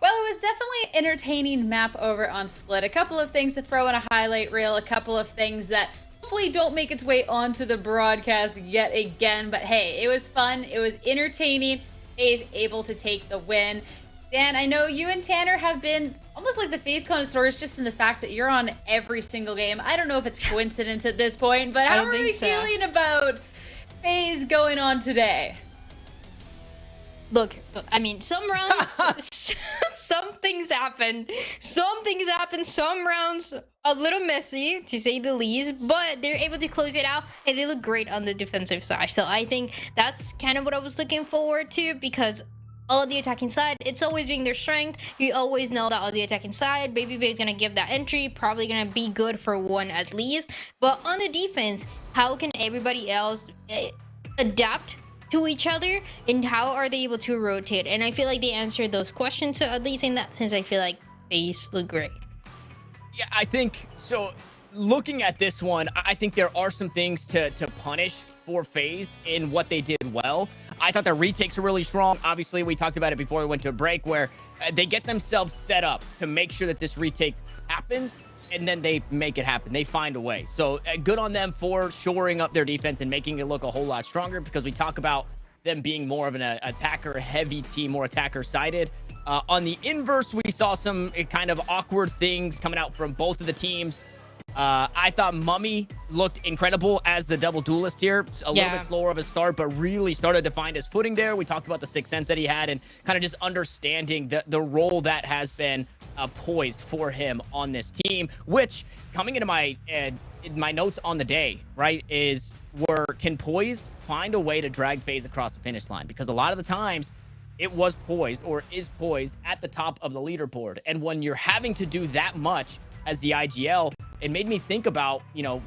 Well, it was definitely an entertaining map over on Split. A couple of things to throw in a highlight reel, a couple of things that hopefully don't make its way onto the broadcast yet again. But hey, it was fun. It was entertaining. FaZe able to take the win. Dan, I know you and Tanner have been almost like the FaZe connoisseurs just in the fact that you're on every single game. I don't know if it's coincidence at this point, but how are we feeling about FaZe going on today? Look, I mean, some rounds, some things happen. Some rounds a little messy, to say the least, but they're able to close it out, and they look great on the defensive side. So I think that's kind of what I was looking forward to, because on the attacking side, it's always being their strength. You always know that on the attacking side, Baby Bay is going to give that entry, probably going to be good for one at least. But on the defense, how can everybody else adapt to each other, and how are they able to rotate? And I feel like they answered those questions, so at least in that sense I feel like FaZe look great. Yeah, I think so. Looking at this one, I think there are some things to punish for FaZe in what they did well. I thought their retakes were really strong. Obviously, we talked about it before we went to a break, where they get themselves set up to make sure that this retake happens, and then they make it happen. They find a way. So good on them for shoring up their defense and making it look a whole lot stronger, because we talk about them being more of an attacker-heavy team, more attacker-sided. On the inverse, we saw some kind of awkward things coming out from both of the teams. I thought Mummy looked incredible as the double duelist here. A little bit slower of a start, but really started to find his footing there. We talked about the sixth sense that he had, and kind of just understanding the role that has been poised for him on this team, which, coming into my notes on the day, right, is can Poised find a way to drag FaZe across the finish line? Because a lot of the times it was poised, or is poised, at the top of the leaderboard. And when you're having to do that much as the IGL, it made me think about, you know,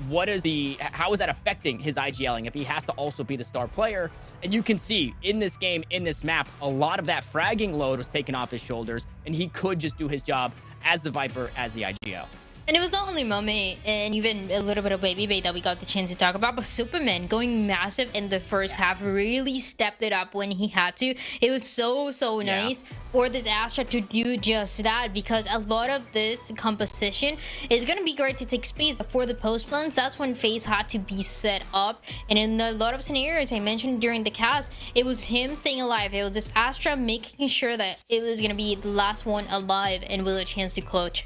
how is that affecting his IGLing if he has to also be the star player? And you can see in this game, in this map, a lot of that fragging load was taken off his shoulders, and he could just do his job as the Viper, as the IGL. And it was not only Mummy and even a little bit of Baby Bay that we got the chance to talk about, but Superman going massive in the first half really stepped it up when he had to. It was so nice for this Astra to do just that, because a lot of this composition is going to be great to take space for the post plans. That's when FaZe had to be set up, and in a lot of scenarios I mentioned during the cast, it was him staying alive. It was this Astra making sure that it was going to be the last one alive and with a chance to clutch.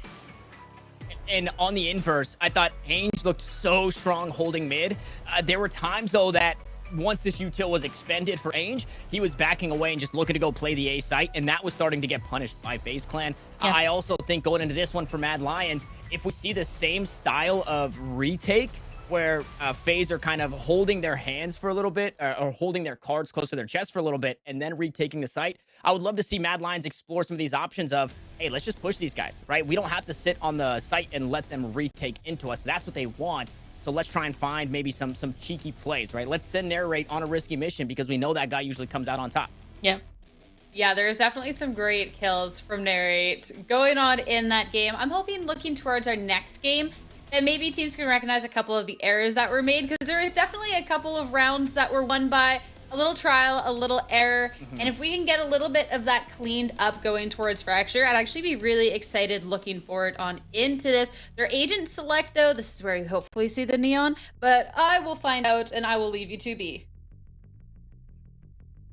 And on the inverse, I thought Ainge looked so strong holding mid. There were times, though, that once this util was expended for Ainge, he was backing away and just looking to go play the A site, and that was starting to get punished by FaZe Clan. Yeah. I also think going into this one for Mad Lions, if we see the same style of retake, where FaZe are kind of holding their hands for a little bit, or holding their cards close to their chest for a little bit, and then retaking the site, I would love to see Mad Lions explore some of these options of, hey, let's just push these guys, right? We don't have to sit on the site and let them retake into us. That's what they want. So let's try and find maybe some cheeky plays, right? Let's send Narrate on a risky mission, because we know that guy usually comes out on top. Yeah, there's definitely some great kills from Narrate going on in that game. I'm hoping, looking towards our next game, that maybe teams can recognize a couple of the errors that were made, because there is definitely a couple of rounds that were won by a little trial, a little error. And if we can get a little bit of that cleaned up going towards Fracture, I'd actually be really excited looking forward on into this. Their agent select, though, this is where you hopefully see the neon, but I will find out, and I will leave you to be.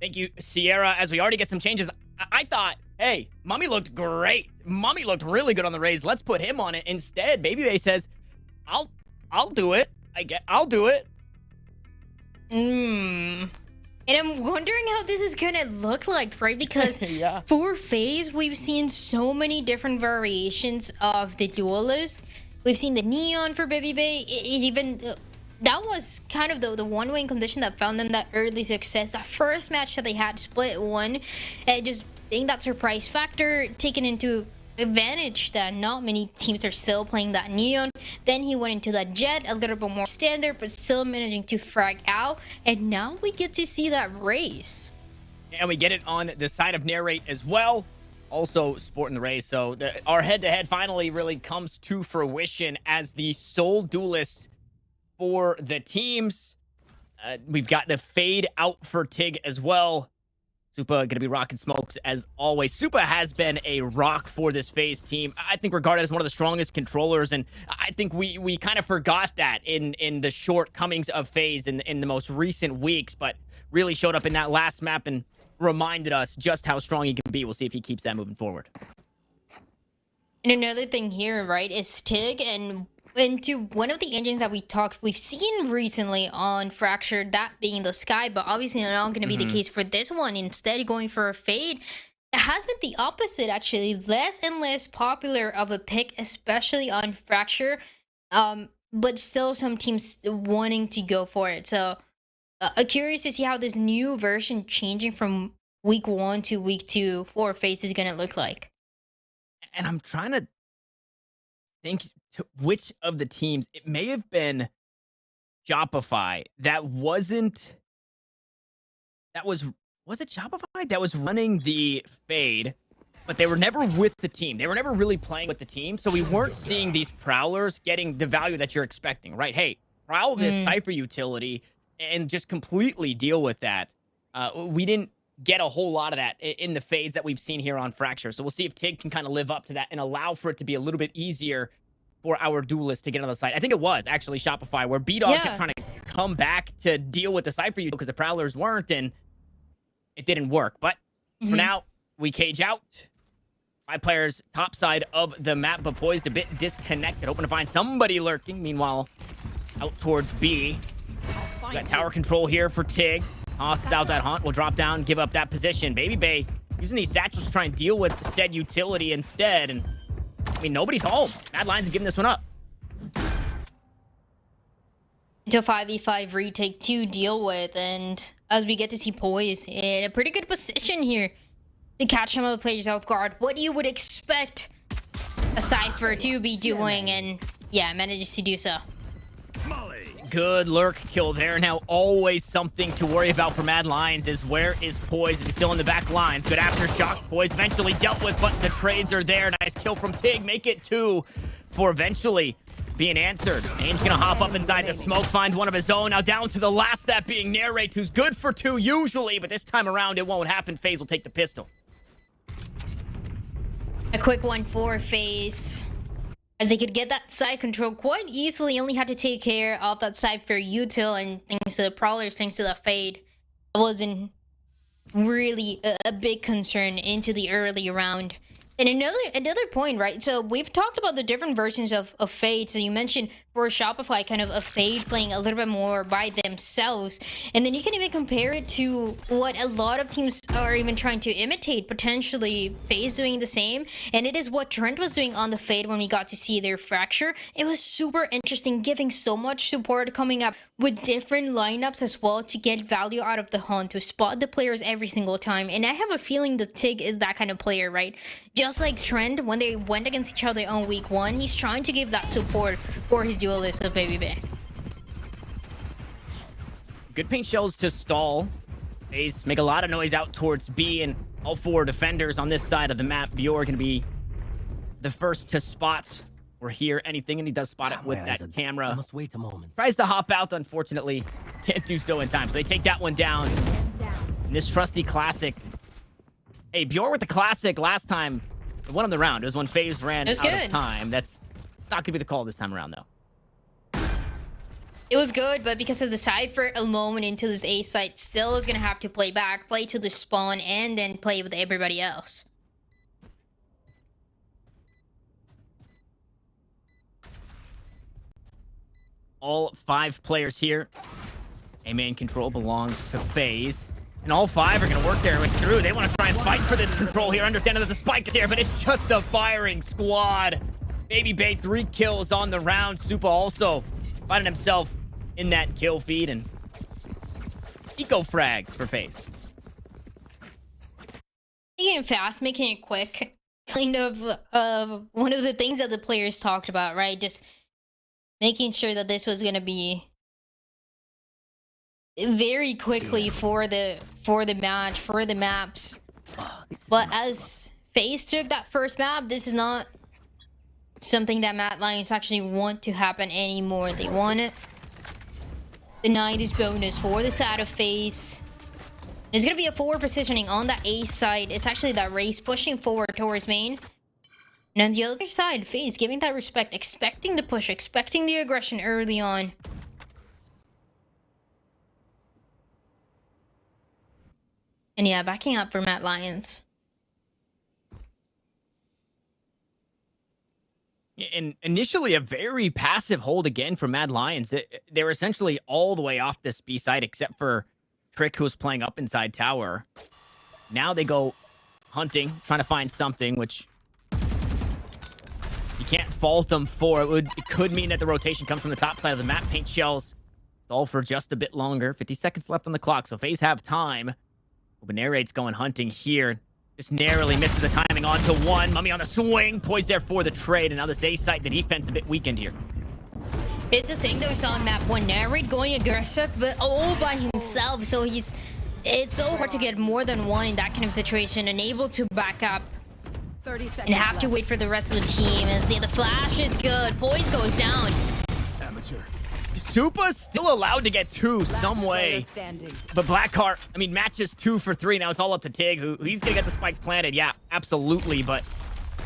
Thank you, Sierra. As we already get some changes, I thought, hey, Mummy looked great. Mummy looked really good on the Raze. Let's put him on it. Instead, Baby Bay says, I'll do it. I'll do it. And I'm wondering how this is gonna look like, right? Because for FaZe, we've seen so many different variations of the duelist. We've seen the neon for Baby Bay. That was kind of the one win condition that found them that early success. That first match that they had, split one, just being that surprise factor taken into advantage that not many teams are still playing that neon. Then he went into that jet, a little bit more standard, but still managing to frag out, and now we get to see that race. And we get it on the side of Narrate as well, also sporting the race. So our head-to-head finally really comes to fruition as the sole duelist for the teams. We've got the fade out for Tig as well. Supa going to be rocking smokes as always. Supa has been a rock for this FaZe team. I think regarded as one of the strongest controllers, and I think we kind of forgot that in the shortcomings of FaZe in the most recent weeks, but really showed up in that last map and reminded us just how strong he can be. We'll see if he keeps that moving forward. And another thing here, right, is Tig and into one of the engines that we've seen recently on Fracture, that being the Sky, but obviously not going to be the case for this one. Instead, going for a Fade. It has been the opposite, actually. Less and less popular of a pick, especially on Fracture. But still some teams wanting to go for it. So, curious to see how this new version changing from week 1 to week 2 for FaZe is going to look like. And I'm trying to think to which of the teams. It may have been Shopify that was it Shopify that was running the Fade, but they were never with the team. They were never really playing with the team, so we weren't seeing these Prowlers getting the value that you're expecting, right? Hey, prowl this Cypher utility and just completely deal with that. We didn't get a whole lot of that in the Fades that we've seen here on Fracture, so we'll see if Tig can kind of live up to that and allow for it to be a little bit easier for our duelists to get on the site. I think it was actually Shopify where B-Dog kept trying to come back to deal with the Cypher because the Prowlers weren't, and it didn't work. But for now, we cage out. 5 players top side of the map, but poised a bit disconnected. Hoping to find somebody lurking. Meanwhile, out towards B. We got tower control here for Tig. Haas is out that haunt. Will drop down, give up that position. Baby Bay using these satchels to try and deal with said utility instead. And I mean, nobody's home. Mad Lions are giving this one up. Into a 5v5 retake to deal with, and as we get to see Poise in a pretty good position here to catch some of the players off guard. What you would expect a Cypher to be doing, and yeah, manages to do so. Good lurk kill there. Now always something to worry about for Mad Lions is where is Poise? Is he still in the back lines? Good aftershock. Poise eventually dealt with, but the trades are there. Nice kill from Tig. Make it 2 for eventually being answered. Ainge gonna hop up inside the smoke, find one of his own. Now down to the last, that being Narrate, who's good for 2 usually, but this time around it won't happen. FaZe will take the pistol. A quick one for FaZe, as they could get that side control quite easily. Only had to take care of that Cypher util, and thanks to the Prowlers, thanks to the Fade, it wasn't really a big concern into the early round. And another point, right? So we've talked about the different versions of Fade. So you mentioned for Shopify, kind of a Fade playing a little bit more by themselves. And then you can even compare it to what a lot of teams are even trying to imitate, potentially FaZe doing the same. And it is what Trent was doing on the Fade when we got to see their Fracture. It was super interesting, giving so much support, coming up with different lineups as well to get value out of the hunt, to spot the players every single time. And I have a feeling that Tig is that kind of player, right? Just like Trent, when they went against each other on week 1, he's trying to give that support for his duelist of Baby Bay. Good pink shells to stall. FaZe make a lot of noise out towards B, and all 4 defenders on this side of the map. Bior going to be the first to spot or hear anything, and he does spot it with that camera. I must wait a moment. Tries to hop out, unfortunately can't do so in time. So they take that one down. And this trusty classic. Hey, Bior with the classic last time. It won on the round. It was when FaZe ran out of time. It's not going to be the call this time around, though. It was good, but because of the Cypher alone into this A site, still is going to have to play back, play to the spawn, and then play with everybody else. All 5 players here. A-main control belongs to FaZe. And all 5 are going to work their way through. They want to try and fight for this control here, understanding that the spike is here, but it's just a firing squad. Baby Bay 3 kills on the round. Supa also finding himself in that kill feed, and eco frags for FaZe. Making it fast, making it quick. Kind of one of the things that the players talked about, right? Just making sure that this was going to be very quickly for the match, for the maps. But as FaZe took that first map, this is not something that Mad Lions actually want to happen anymore. They want it. The 90s bonus for the side of FaZe. There's gonna be a forward positioning on that A side. It's actually that race pushing forward towards main. And on the other side, FaZe giving that respect, expecting the push, expecting the aggression early on. And yeah, backing up for Matt Lyons. And initially a very passive hold again from Mad Lions. They were essentially all the way off this B side except for Trick, who was playing up inside tower. Now they go hunting, trying to find something, which you can't fault them for. It could mean that the rotation comes from the top side of the map. Paint shells stall for just a bit longer. 50 seconds left on the clock, so FaZe have time. But Narrate's going hunting here. Just narrowly misses the timing onto one. Mummy on the swing, poised there for the trade. And now this A site, the defense a bit weakened here. It's a thing that we saw on map one. Narrate going aggressive, but all by himself. So it's so hard to get more than one in that kind of situation and able to back up. 30 seconds And have to wait for the rest of the team. And see, the flash is good. Poise goes down. Amateur. Supa's still allowed to get two some way. But Blackheart, I mean, matches 2 for 3. Now it's all up to Tig, who he's going to get the spike planted. Yeah, absolutely. But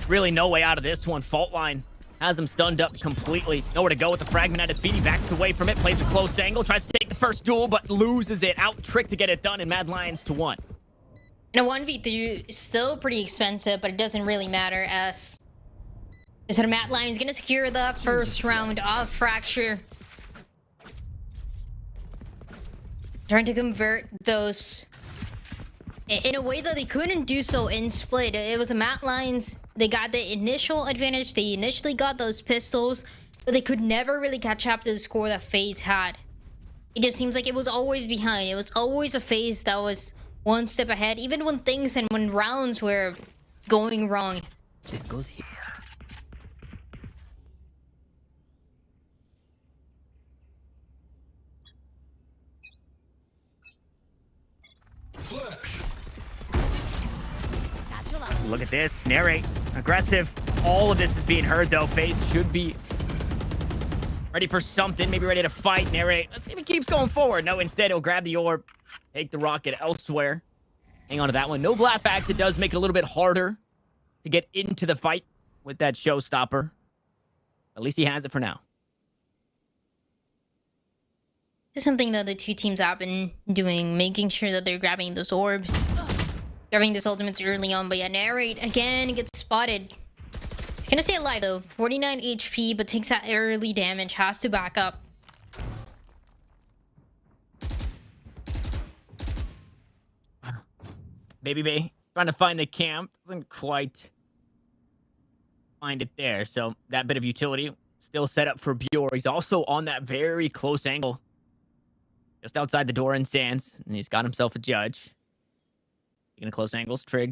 really no way out of this one. Fault line has him stunned up completely. Nowhere to go with the fragment at his feet. He backs away from it, plays a close angle, tries to take the first duel, but loses it. Out Trick to get it done, and Mad Lions to 1. And a 1v3 is still pretty expensive, but it doesn't really matter as Matt Lyons gonna secure the first round of Fracture. Trying to convert those in a way that they couldn't do so in Split. It was a Matt Lyons. They got the initial advantage. They initially got those pistols, but they could never really catch up to the score that FaZe had. It just seems like it was always behind. It was always a FaZe that was one step ahead, even when things and when rounds were going wrong. This goes here. Look at this. Narrate. Aggressive. All of this is being heard, though. FaZe should be ready for something. Maybe ready to fight. Narrate. Let's see if he keeps going forward. No, instead, he'll grab the orb. Take the rocket elsewhere. Hang on to that one. No blast packs. It does make it a little bit harder to get into the fight with that showstopper. At least he has it for now. This is something that the two teams have been doing, making sure that they're grabbing those orbs. Grabbing those ultimates early on, but yeah, Narrate again gets spotted. He's gonna stay alive though. 49 HP, but takes that early damage. Has to back up. Baby Bay trying to find the camp. Doesn't quite find it there. So that bit of utility still set up for Bjor. He's also on that very close angle. Just outside the door in Sands. And he's got himself a judge. Taking a close angles. Trick,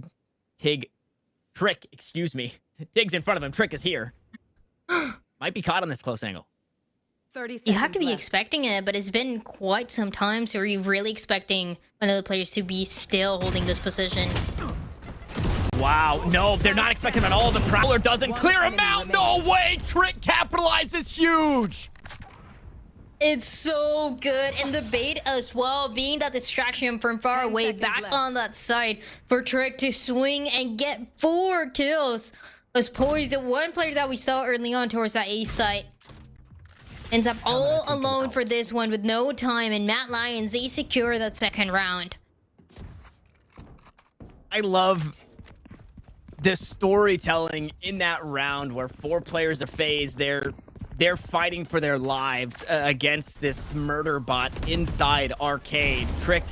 excuse me. Tig's in front of him. Trick is here. Might be caught on this close angle. 30 seconds You have to be left. expecting it, but it's been quite some time, so are you really expecting one of the players to be still holding this position? Wow. No, they're not expecting him at all. The Prowler doesn't clear him out. No way. Trick capitalizes huge. It's so good, and the bait as well, being that distraction from far 10 away, seconds back left. on that side for Trick to swing and get 4 kills. Was poised. The one player that we saw early on towards that A site ends up all alone for this one with no time, and Matt Lyons, they secure that second round. I love the storytelling in that round where 4 players of FaZe, they're fighting for their lives against this murder bot inside Arcade. Trick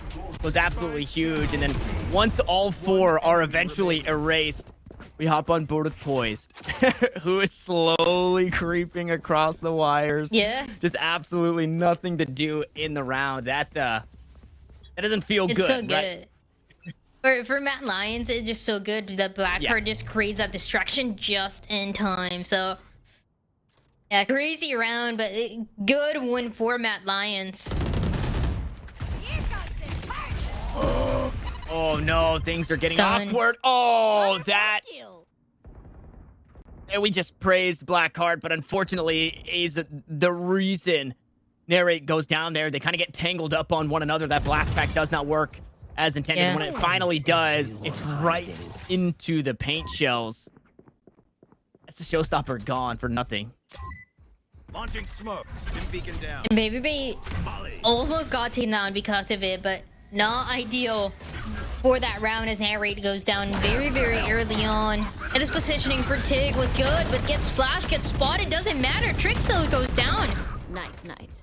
was absolutely huge, and then once all 4 are eventually erased, we hop on board with Poised, who is slowly creeping across the wires. Yeah. Just absolutely nothing to do in the round. That doesn't feel It's good. so good. Right? For Matt Lyons, it's just so good that Blackheart just creates that distraction just in time. So, yeah, crazy round, but good win for Matt Lyons. Oh no, things are getting Stun. awkward. Oh, that. And we just praised Blackheart, but unfortunately is the reason Narrate goes down there. They kind of get tangled up on one another. That blast pack does not work as intended. Yeah. When it finally does, it's right into the paint shells. That's a showstopper gone for nothing. Launching smoke. Spin beacon down. And Baby Bay Molly. almost got taken down because of it, but not ideal for that round as hand rate goes down very, very early on. And this positioning for Tig was good, but gets flashed, gets spotted, doesn't matter. Trick still goes down. Nice, nice.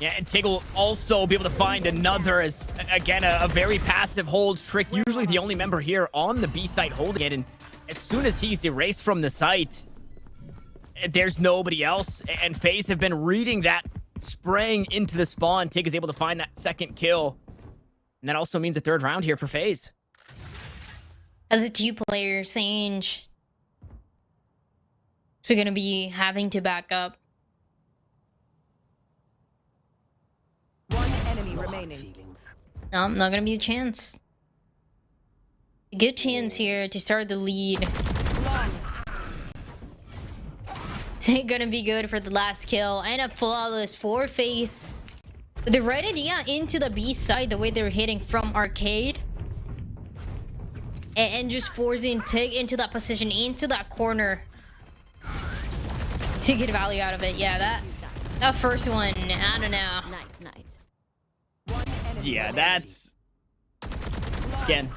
Yeah, and Tig will also be able to find another as, again, a very passive hold. Trick, usually the only member here on the B site holding it. And as soon as he's erased from the site, there's nobody else. And FaZe have been reading that, spraying into the spawn. Tig is able to find that second kill. And that also means a third round here for FaZe. As a two-player, Sange. So gonna be having to back up. One enemy remaining. Feelings. No, not gonna be a chance. A good chance here to start the lead. It's gonna be good for the last kill and a flawless for FaZe. The right idea into the B side, the way they're hitting from arcade. And just forcing Tig into that position, into that corner. To get value out of it. Yeah, that first one, I don't know. Nice, nice. One enemy Yeah, remaining. that's... Again,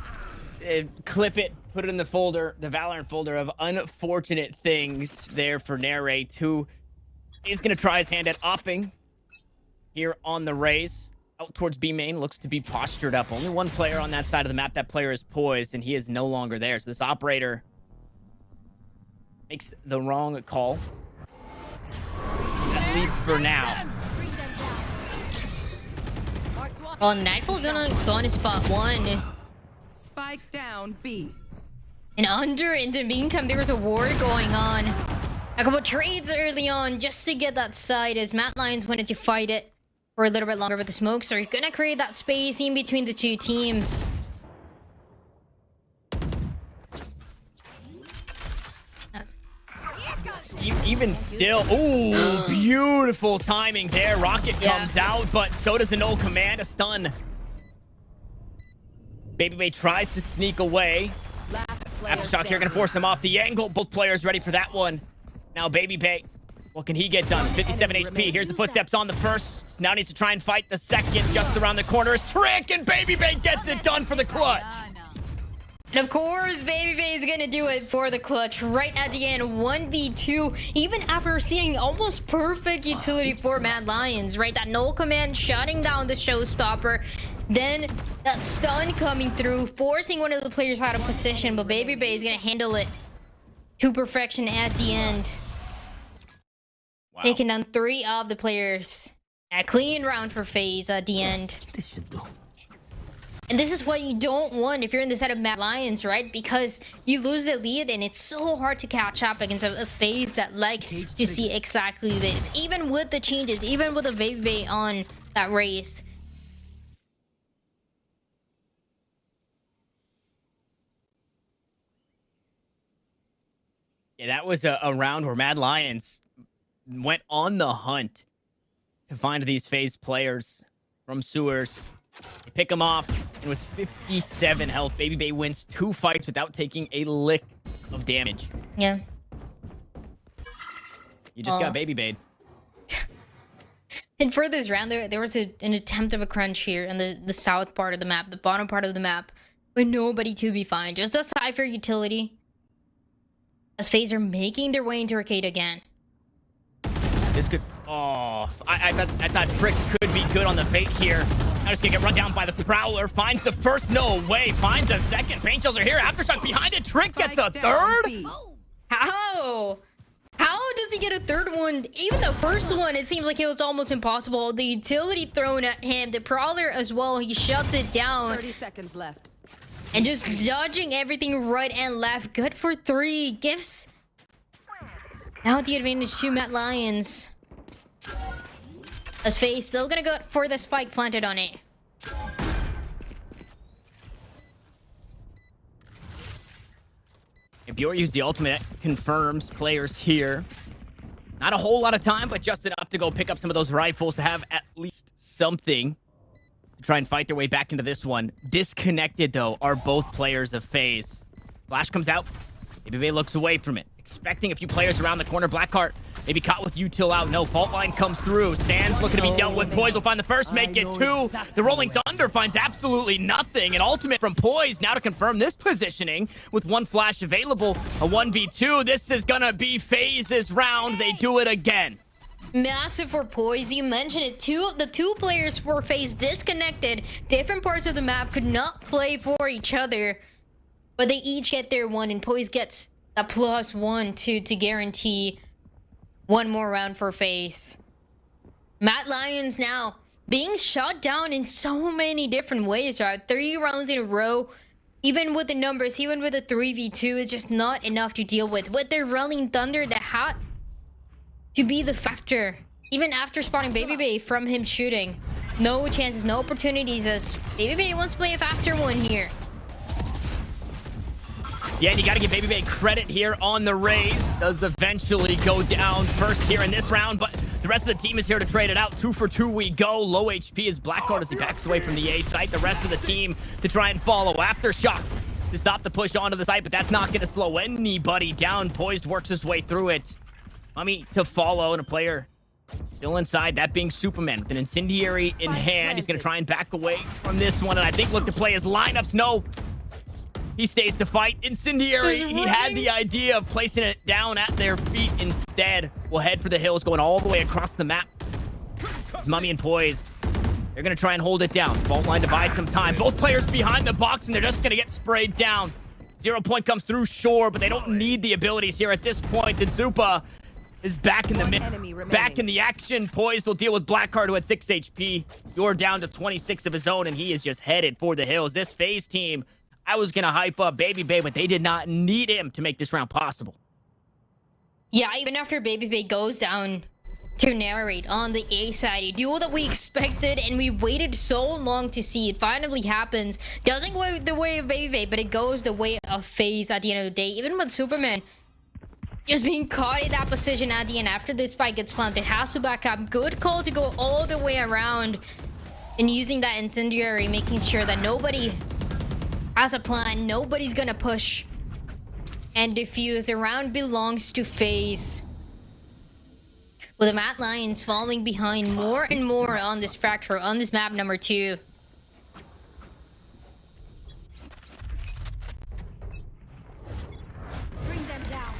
clip it, put it in the folder, the Valorant folder of unfortunate things there for Narrate, who is going to try his hand at opping here on the race. Out towards B main, looks to be postured up. Only one player on that side of the map. That player is poised, and he is no longer there. So this operator makes the wrong call. At least for now. Well, Nightfall's gonna spot one. Spike down B. And under, in the meantime, there was a war going on. A couple trades early on just to get that side as Matt Lyons wanted to fight it for a little bit longer, but the smokes are gonna create that space in between the two teams. Even still, ooh, beautiful timing there. Rocket Yeah. comes out, but so does the no command, a stun. Baby Bay tries to sneak away. Last player Aftershock here gonna force him off the angle. Both players ready for that one. Now Baby Bay, what can he get done? 57 HP. Here's the footsteps on the first. Now needs to try and fight the second. Just around the corner is Trick, and Baby Bay gets it done for the clutch. And of course, Baby Bay is gonna do it for the clutch right at the end, 1v2. Even after seeing almost perfect utility for Mad Lions, right? That no command shutting down the showstopper. Then that stun coming through, forcing one of the players out of position. But Baby Bay is gonna handle it to perfection at the end. Wow. Taking down 3 of the players. A clean round for FaZe at the end. This should do. And this is what you don't want if you're in the set of Mad Lions, right? Because you lose the lead and it's so hard to catch up against a FaZe that likes to see exactly this. Even with the changes, even with the Baby Bay on that race. Yeah, that was a round where Mad Lions went on the hunt to find these FaZe players from sewers. They pick them off, and with 57 health, Baby Bay wins 2 fights without taking a lick of damage. Yeah. You just got Baby Bayed. And for this round, there was an attempt of a crunch here in the south part of the map, the bottom part of the map, with nobody to be found. Just a Cypher utility. As FaZe are making their way into arcade again. This could... Oh, I thought Trick could be good on the bait here. Now just gonna get run down by the Prowler. Finds the first, no way. Finds a second. Paint shells are here. Aftershock behind it. Trick gets a Spike down third. B. How? How does he get a third one? Even the first one, it seems like it was almost impossible. The utility thrown at him, the Prowler as well, he shuts it down. 30 seconds left. And just dodging everything right and left. Good for 3. Gives now the advantage to Mad Lions. As FaZe still gonna go for the spike planted on it. If Bjor used the ultimate, that confirms players here. Not a whole lot of time, but just enough to go pick up some of those rifles to have at least something. to try and fight their way back into this one. Disconnected, though, are both players of FaZe. Flash comes out. BBB looks away from it. Expecting a few players around the corner. Blackheart maybe caught with util out. No, fault line comes through. Sands looking to be dealt with. Poise will find the first, make it two. The Rolling Thunder finds absolutely nothing. An ultimate from Poise now to confirm this positioning with one flash available. A 1v2. This is gonna be FaZe's round. They do it again. Massive for Poise. You mentioned it. The two players for FaZe disconnected. Different parts of the map could not play for each other. But they each get their one, and Poise gets a +1 to guarantee one more round for FaZe. Matt Lyons now being shot down in so many different ways, right? 3 rounds in a row. Even with the numbers, even with the 3v2, it's just not enough to deal with. With their Rolling Thunder that had to be the factor. Even after spotting BabyBay from him shooting. No chances, no opportunities, as BabyBay wants to play a faster one here. Yeah, and you got to give BabyBay credit here on the raise. Does eventually go down first here in this round, but the rest of the team is here to trade it out. 2 for 2 we go. Low HP is Blackheart as he backs away from the A site. The rest of the team to try and follow. Aftershock to stop the push onto the site, but that's not going to slow anybody down. Poised works his way through it. Mummy to follow, and a player still inside, that being Superman with an incendiary in hand. He's going to try and back away from this one, and I think look to play his lineups. No. He stays to fight. Incendiary, he had the idea of placing it down at their feet instead. We'll head for the hills, going all the way across the map. It's Mummy and Poised. They're going to try and hold it down. Fault line to buy some time. Both players behind the box, and they're just going to get sprayed down. 0 point comes through, sure, but they don't need the abilities here at this point. And Zupa is back in the mix, back in the action. Poised will deal with Blackheart, who had 6 HP. You're down to 26 of his own, and he is just headed for the hills. This FaZe team, I was going to hype up BabyBay, but they did not need him to make this round possible. Yeah, even after BabyBay goes down to narrate on the A side, a duel that we expected and we waited so long to see. It finally happens. Doesn't go the way of BabyBay, but it goes the way of FaZe at the end of the day. Even with Superman just being caught in that position at the end after this spike gets planted, has to back up. Good call to go all the way around and using that incendiary, making sure that nobody has a plan. Nobody's gonna push and defuse. The round belongs to FaZe. With the Matt Lions falling behind more and more on this fracture, on this map number 2. Bring them down.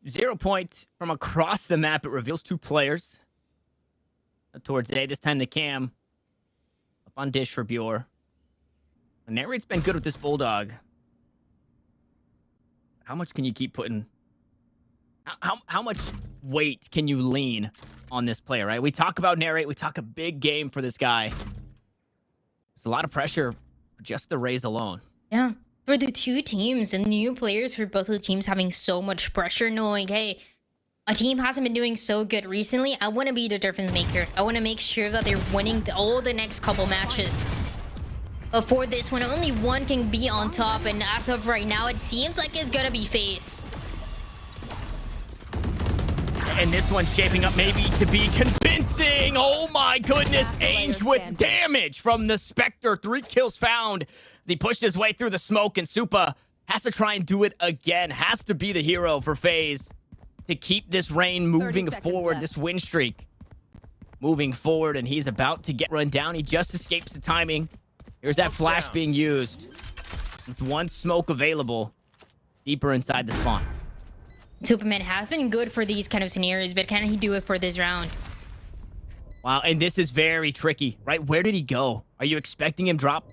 Zero point from across the map. It reveals 2 players towards A. This time the cam up on dish for Bjor. The narrate's been good with this Bulldog. How much can you keep putting? How much weight can you lean on this player, right? We talk about narrate. We talk a big game for this guy. There's a lot of pressure for just the raise alone. Yeah. For the 2 teams and new players for both of the teams having so much pressure, knowing, hey, a team hasn't been doing so good recently. I want to be the difference maker. I want to make sure that they're winning all the next couple matches. But for this one, only one can be on top. And as of right now, it seems like it's going to be FaZe. And this one's shaping up maybe to be convincing. Oh my goodness. Ainge with damage from the Spectre. 3 kills found. He pushed his way through the smoke, and Supa has to try and do it again. Has to be the hero for FaZe to keep this rain moving forward, this win streak moving forward, and he's about to get run down. He just escapes the timing. Here's that flash being used. With 1 smoke available. It's deeper inside the spawn. Superman has been good for these kind of scenarios, but can he do it for this round? Wow, and this is very tricky, right? Where did he go? Are you expecting him drop?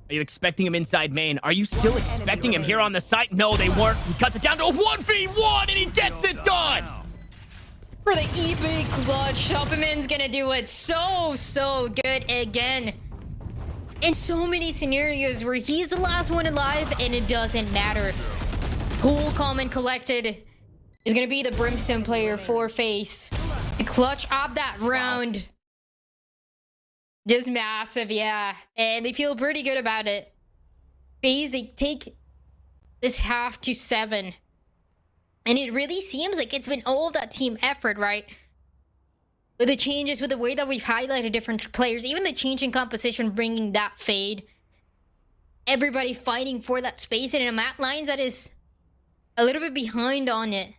Are you expecting him inside main? Are you still expecting him here on the site? No, they weren't. He cuts it down to a 1v1, and he gets it done! For the epic clutch, Superman's gonna do it so good again. In so many scenarios where he's the last one alive, and it doesn't matter. Cool, calm, and collected is gonna be the Brimstone player for FaZe. To clutch up that round. Just massive, yeah. And they feel pretty good about it. FaZe, they take this half to 7. And it really seems like it's been all that team effort, right? With the changes, with the way that we've highlighted different players, even the change in composition, bringing that fade. Everybody fighting for that space, and in a Matt Lyons that is a little bit behind on it.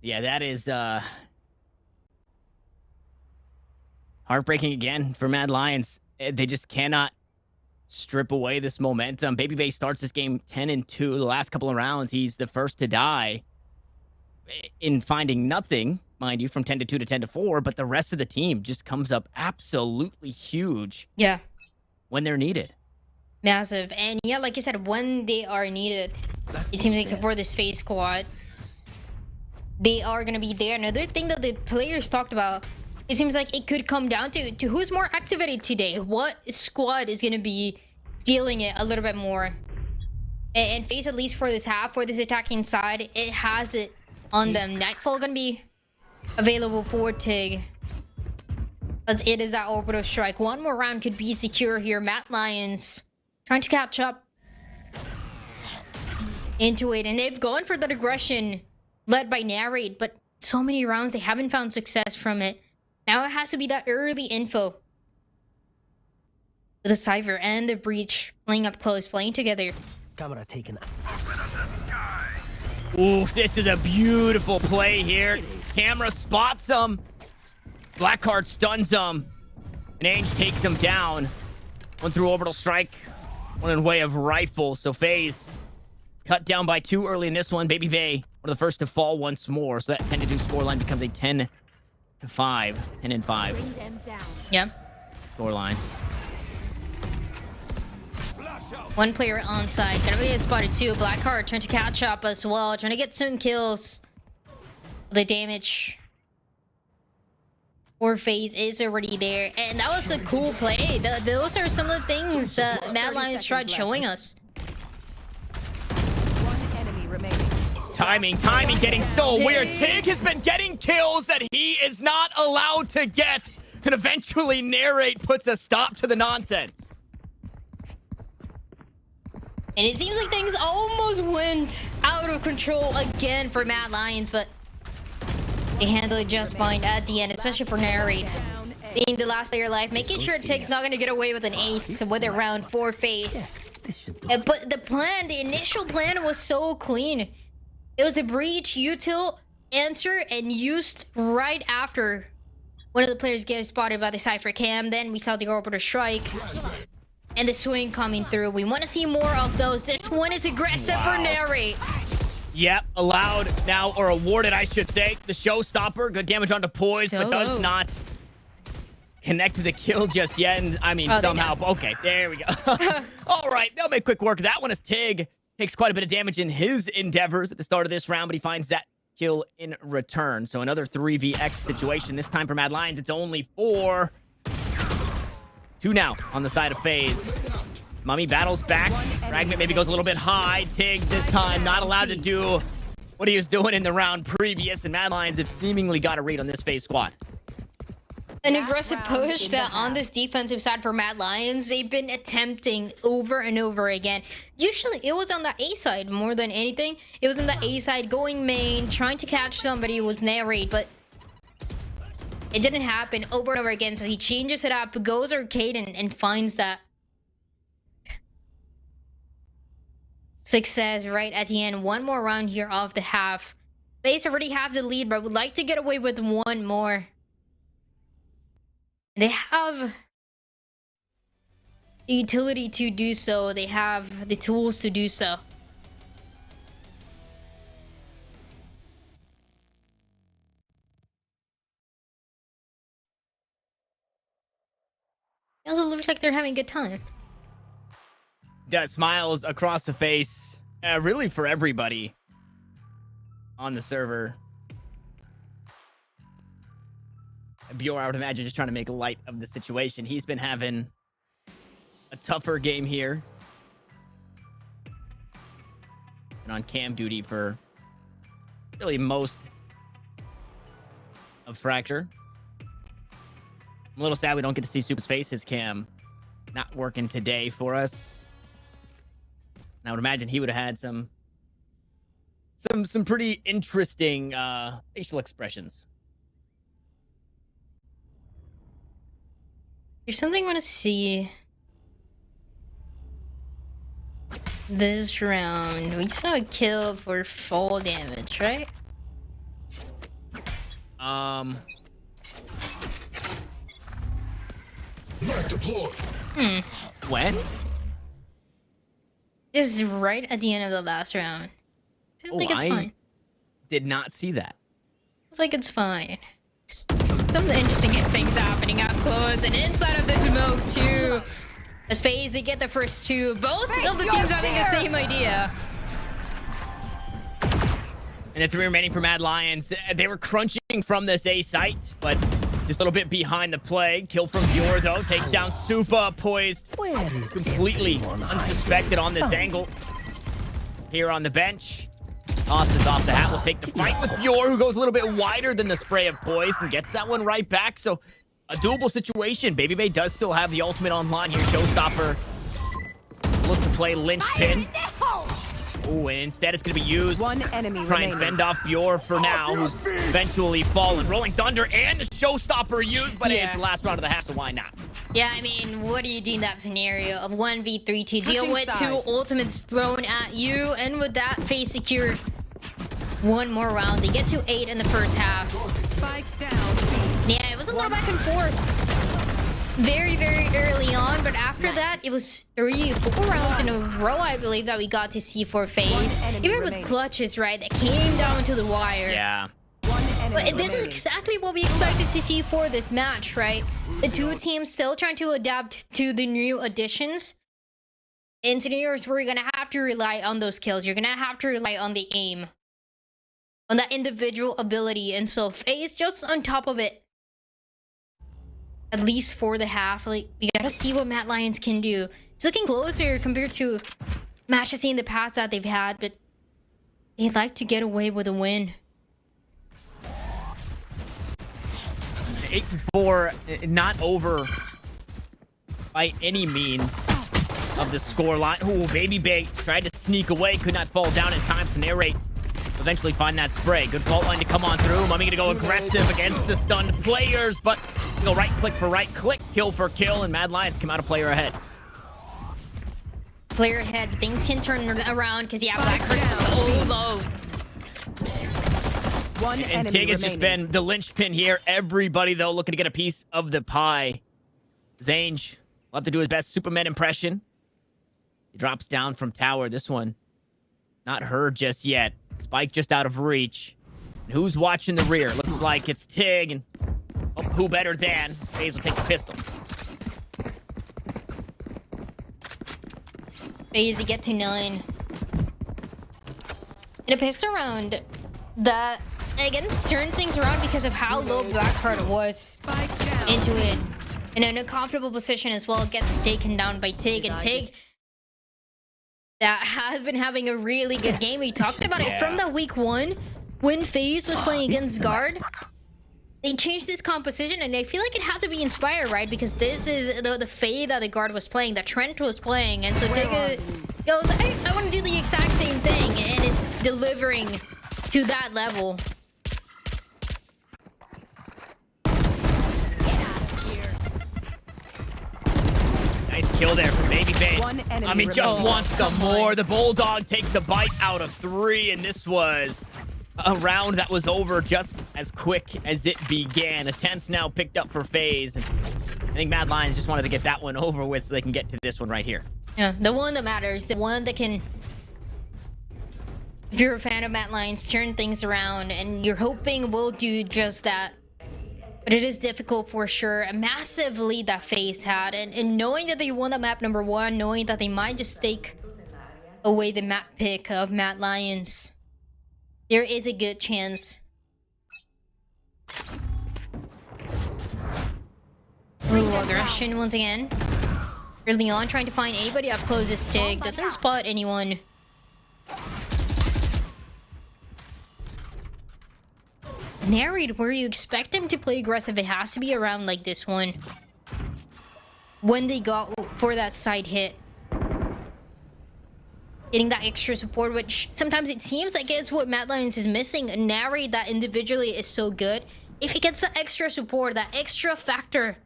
Yeah, that is heartbreaking again for Mad Lions. They just cannot strip away this momentum. Baby Bay starts this game 10-2. The last couple of rounds, he's the first to die in finding nothing, mind you, from 10-2 to 10-4, but the rest of the team just comes up absolutely huge. Yeah. When they're needed. Massive. And yeah, like you said, when they are needed, it seems like for this FaZe squad, they are going to be there. Another thing that the players talked about, it seems like it could come down to who's more activated today. What squad is going to be feeling it a little bit more? And FaZe, at least for this half, for this attacking side, it has it on them. Nightfall going to be available for Tig, as it is that orbital strike. One more round could be secure here. Matt Lyons trying to catch up into it. And they've gone for that aggression led by Narrate, but so many rounds they haven't found success from it. Now it has to be that early info. The Cypher and the Breach playing up close, playing together. Camera taken. Ooh, this is a beautiful play here. Camera spots him. Blackheart stuns him. And Ange takes him down. One through orbital strike. One in way of rifle. So FaZe cut down by 2 early in this one. Baby Bay, one of the first to fall once more. So that 10-2 scoreline becomes a 10-5. 10-5. Yep. Scoreline. One player on side. Gonna get spotted too. Blackheart trying to catch up as well. Trying to get some kills. The damage for FaZe is already there. And that was a cool play. Those are some of the things that Mad Lions tried showing us. One enemy remaining. Timing getting so weird. Tig has been getting kills that he is not allowed to get. And eventually Narrate puts a stop to the nonsense. And it seems like things almost went out of control again for Mad Lions, but they handled it just fine at the end, especially for Narrate being the last player alive, making sure Tig's not going to get away with an ace with a round for FaZe. But the initial plan was so clean. It was a breach, util, answer, and used right after one of the players gets spotted by the Cypher cam. Then we saw the orbital strike and the swing coming through. We want to see more of those. This one is aggressive for Narrate. Yep, allowed now, or awarded, I should say. The showstopper, good damage onto Poise, but does not connect to the kill just yet. And I mean, somehow, okay, there we go. All right, they'll make quick work of that one as Tig takes quite a bit of damage in his endeavors at the start of this round, but he finds that kill in return. So another 3vx situation. This time for Mad Lions, it's only 4. 2 now on the side of FaZe. Mummy battles back. Fragment maybe goes a little bit high. Tig this time not allowed to do what he was doing in the round previous, and Mad Lions have seemingly got a read on this FaZe squad. An aggressive push that on this defensive side for Mad Lions, they've been attempting over and over again. Usually it was on the A side more than anything. It was on the A side going main, trying to catch somebody was Narrate, but it didn't happen over and over again. So he changes it up, goes arcade and finds that success right at the end. One more round here off the half. FaZe already have the lead, but would like to get away with one more. They have the utility to do so. They have the tools to do so. It also looks like they're having a good time. That smiles across the face, really for everybody on the server. Bjorn, I would imagine, just trying to make light of the situation. He's been having a tougher game here. And on cam duty for really most of Fracture. I'm a little sad we don't get to see Super's face, his cam. not working today for us. And I would imagine he would have had some pretty interesting facial expressions. There's something I want to see. This round, we saw a kill for fall damage, right? When? Just right at the end of the last round. Feels like it's fine. Did not see that. Feels like it's fine. Some interesting things happening up close and inside of the smoke too. As FaZe, they get the first two. Both of the teams having the same idea. And the 3 remaining for Mad Lions. They were crunching from this A site, but just a little bit behind the play. Kill from Dior, though. Takes down Supa, poised. Completely unsuspected on this angle. Here on the bench. Tosses off the hat. Will take the fight with Dior, who goes a little bit wider than the spray of Poise and gets that one right back. So a doable situation. Baby Bay does still have the ultimate online here. Showstopper. Look to play Linchpin. Oh, and instead it's going to be used. One enemy Try remaining. and fend off Bjor for now, who's eventually fallen. Rolling Thunder and the Showstopper used, but it's the last round of the half, so why not? Yeah, I mean, what do you do in that scenario of 1v3 to deal with sides. 2 ultimates thrown at you? And with that, FaZe secure one more round. They get to 8 in the first half. Spike down. Yeah, it was a little back and forth. Very, very early on, but after that, it was 3-4 rounds in a row, I believe, that we got to see for FaZe. Even with clutches, right, that came down to the wire. Yeah. But this is exactly what we expected to see for this match, right? The two teams still trying to adapt to the new additions. In scenarios where you're gonna have to rely on those kills, you're gonna have to rely on the aim, on that individual ability, and so FaZe just on top of it. At least for the half, like, we gotta see what Mad Lions can do. It's looking closer compared to matches in the past that they've had, but they'd like to get away with a win. 8-4, not over by any means of the score line. Oh, Baby Bay tried to sneak away, could not fall down in time to narrate. Eventually find that spray. Good fault line to come on through. Mummy gonna go aggressive against the stunned players, but go right click for right click, kill for kill, and Mad Lions come out a player ahead. Player ahead, things can turn around because yeah, Black hurts so low. One And enemy Tig has remaining. just been the linchpin here. Everybody, though, looking to get a piece of the pie. Zange will have to do his best Superman impression. He drops down from tower. This one, not heard just yet. Spike just out of reach. And who's watching the rear? Looks like it's Tig, and oh, who better than FaZe will take the pistol. FaZe get to 9. In a pistol round, that again turned things around because of how low Blackheart was Spike down. into it. And in a comfortable position as well, gets taken down by Tig. And Tig, that has been having a really good game. We talked about it from that week 1 when FaZe was playing against Guard. They changed this composition, and I feel like it had to be inspired, right? Because this is the Fade that the Guard was playing, that Trent was playing, and so Tig goes, I want to do the exact same thing, and is delivering to that level. Nice kill there from Baby Bay. One enemy I mean, just remaining. wants some more. The Bulldog takes a bite out of 3, and this was a round that was over just as quick as it began. A 10th now picked up for FaZe, and I think Mad Lions just wanted to get that one over with so they can get to this one right here. Yeah, the one that matters, the one that can, if you're a fan of Mad Lions, turn things around, and you're hoping will do just that. But it is difficult for sure. A massive lead that FaZe had, and knowing that they won the map number 1, knowing that they might just take away the map pick of Mad Lions, there is a good chance. Ooh, aggression once again. Early on, trying to find anybody up close this Tig. Doesn't spot anyone. Narrate where you expect him to play aggressive. It has to be around like this one. when they got for that side hit. Getting that extra support, which sometimes it seems like it's what Mad Lions is missing. A Nary that individually is so good. If he gets that extra support, that extra factor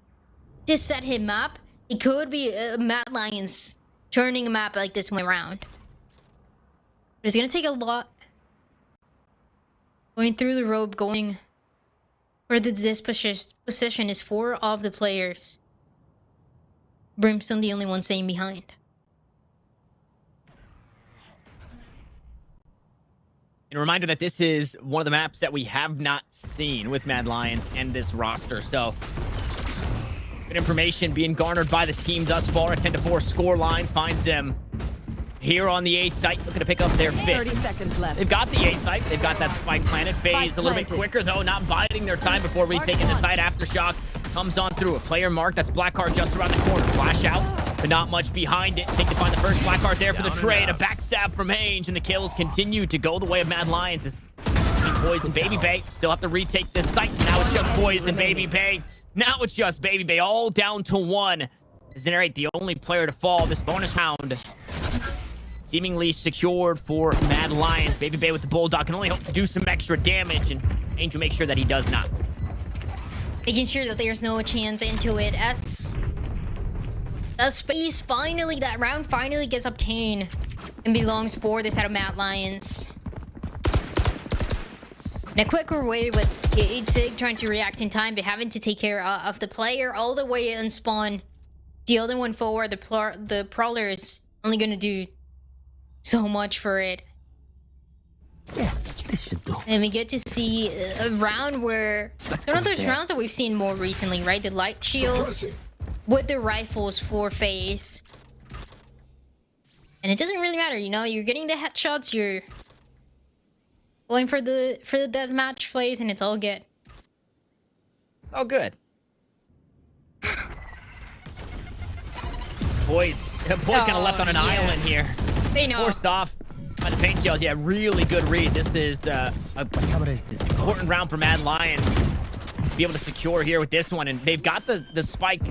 to set him up, it could be Mad Lions turning a map like this way around. But it's gonna take a lot. Going through the rope, going for this position is 4 of the players. Brimstone the only one staying behind. And a reminder that this is one of the maps that we have not seen with Mad Lions and this roster. So, good information being garnered by the team thus far. A 10-4 score line finds them here on the A site, looking to pick up their 5th. 30 seconds left. They've got the A site. They've got that spike planted. FaZe a little bit quicker, though, not biding their time before retaking the site. Aftershock comes on through. A player mark. That's Blackheart just around the corner. Flash out, but not much behind it. Take to find the first Blackheart there for the trade. A backstab from Ainge, and the kills continue to go the way of Mad Lions. As Boys and Baby Bay still have to retake this site. Now it's just Boys and Baby Bay. Now it's just Baby Bay, all down to 1. Zenarate, the only player to fall this bonus round. Seemingly secured for Mad Lions. Baby Bay with the Bulldog can only hope to do some extra damage, and Angel makes sure that he does not. Making sure that there's no chance into it as the space finally, that round finally gets obtained and belongs for the set of Mad Lions. In a quicker way with Sig trying to react in time, but having to take care of the player all the way and spawn the other one forward. The Prowler is only going to do so much for it. Yes, this should do. And we get to see a round where one of those rounds that we've seen more recently, right? The light shields with the rifles for FaZe. And it doesn't really matter, you know, you're getting the headshots, you're going for the deathmatch plays, and it's all good. Oh, good. Boys kind of left on an island here. They know. Forced off by the paint shells. Yeah, really good read. This is a important round for Mad Lions to be able to secure here with this one. And they've got the spike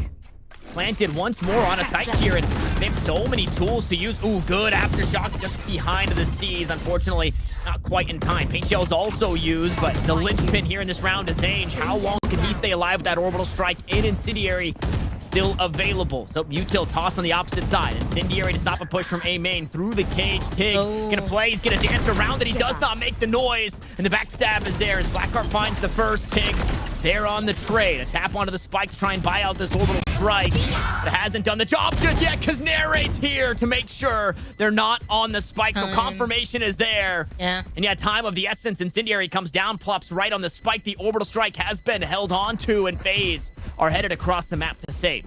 planted once more on a site here, and they have so many tools to use. Ooh, good aftershock just behind the C's. Unfortunately, not quite in time. Paint shells also used, but the linchpin here in this round is Ainge. How long can he stay alive with that orbital strike in Incendiary still available? So Util toss on the opposite side. Incendiary to stop a push from A main through the cage. Tig gonna play. He's gonna dance around it. He does not make the noise, and the backstab is there as Blackheart finds the first. Tig there on the trade. A tap onto the spike to try and buy out this orbital strike. But it hasn't done the job just yet because Narrate's here to make sure they're not on the spike. So confirmation is there. Yeah. And yeah, time of the essence. Incendiary comes down, plops right on the spike. The orbital strike has been held on to, and FaZe are headed across the map to save.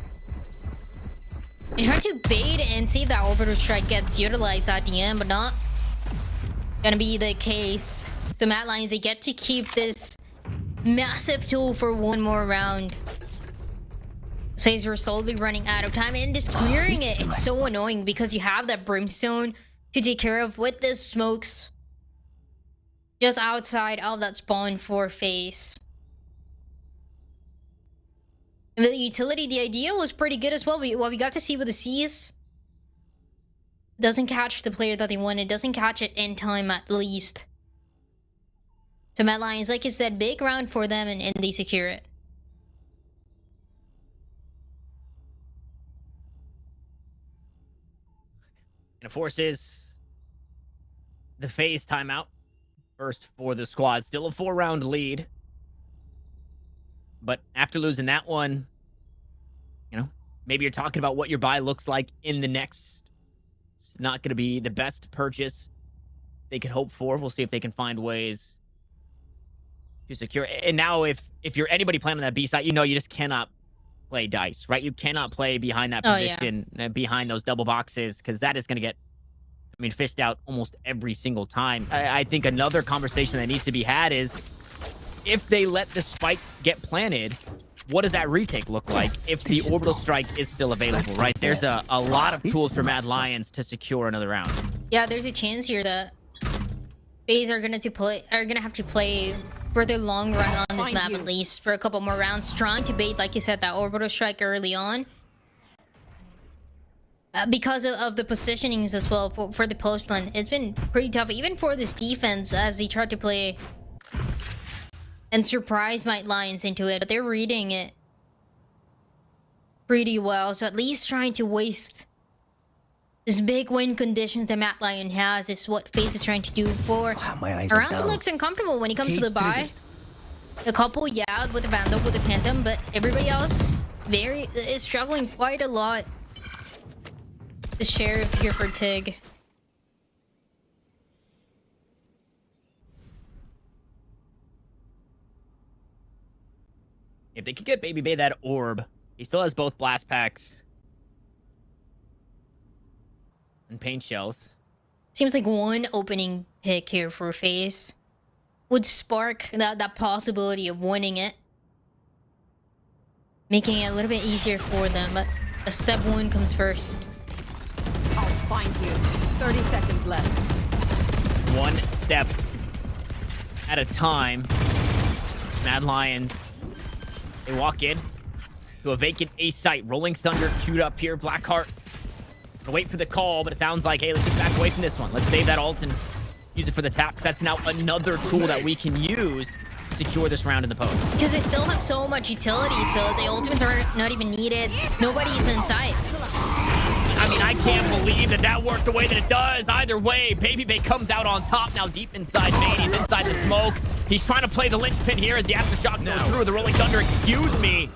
They try to bait and see if that orbital strike gets utilized at the end, but not gonna be the case. So Mad Lions, they get to keep this massive tool for one more round. FaZe are slowly running out of time, and just clearing it, it's so annoying because you have that Brimstone to take care of with the smokes just outside of that spawn for FaZe. And the utility, the idea was pretty good as well. What we got to see with the C's doesn't catch the player that they wanted, doesn't catch it in time at least. So Mad Lions, like I said, big round for them, and they secure it. And it forces the FaZe timeout. First for the squad. Still a 4-round lead. But after losing that one, you know, maybe you're talking about what your buy looks like in the next. It's not going to be the best purchase they could hope for. We'll see if they can find ways to secure. And now if you're anybody playing on that B side, you know you just cannot play dice, right? You cannot play behind that position, behind those double boxes, because that is going to get, I mean, fished out almost every single time. I think another conversation that needs to be had is, if they let the spike get planted, what does that retake look like if the orbital strike is still available, right? There's a lot of tools for Mad Lions to secure another round. Yeah, there's a chance here that FaZe are gonna have to play for the long run on this map, at least for a couple more rounds, trying to bait, like you said, that orbital strike early on. because of the positionings as well for the post plan. It's been pretty tough, even for this defense, as they try to play and surprise Might Lions into it. But they're reading it pretty well. So at least trying to waste this big win conditions that Matt Lion has is what FaZe is trying to do for. My eyes are Around down. looks uncomfortable when it comes to Cage the buy. A couple, yeah, with the Vandal, with the Phantom, but everybody else is struggling quite a lot. The Sheriff here for Tig. If they could get Baby Bay that orb, he still has both blast packs and paint shells. Seems like one opening pick here for FaZe would spark that possibility of winning it, making it a little bit easier for them. But step one comes first. I'll find you. 30 seconds left. One step at a time. Mad Lions, they walk in to a vacant A site. Rolling Thunder queued up here. Blackheart gonna wait for the call, but it sounds like, hey, let's get back away from this one. Let's save that ult and use it for the tap, because that's now another tool that we can use to secure this round in the post. Because they still have so much utility, so the ultimates are not even needed. Nobody's in sight. I mean, I can't believe that worked the way that it does. Either way, Baby Bay comes out on top now, deep inside main. He's inside the smoke. He's trying to play the linchpin here as the aftershock goes through. The Rolling Thunder, excuse me.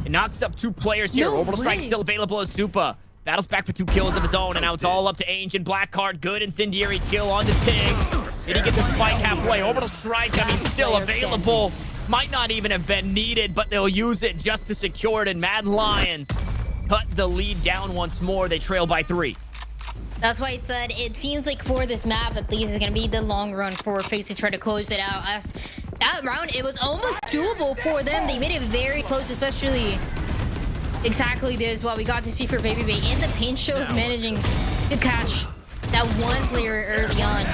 It knocks up two players here. No Orbital Strike way. still available as Supa. Battles back for 2 kills of his own, and now it's all up to Ancient. Blackheart, good incendiary kill on the Tig. Did he get the spike halfway? Orbital Strike, I mean, still available. Might not even have been needed, but they'll use it just to secure it, and Mad Lions cut the lead down once more. They trail by 3. That's why I said it seems like for this map, at least, is going to be the long run for FaZe to try to close it out. As that round, it was almost doable for them. They made it very close, especially exactly this, what we got to see for Baby Bay. And the paint shows managing to catch that one player early on.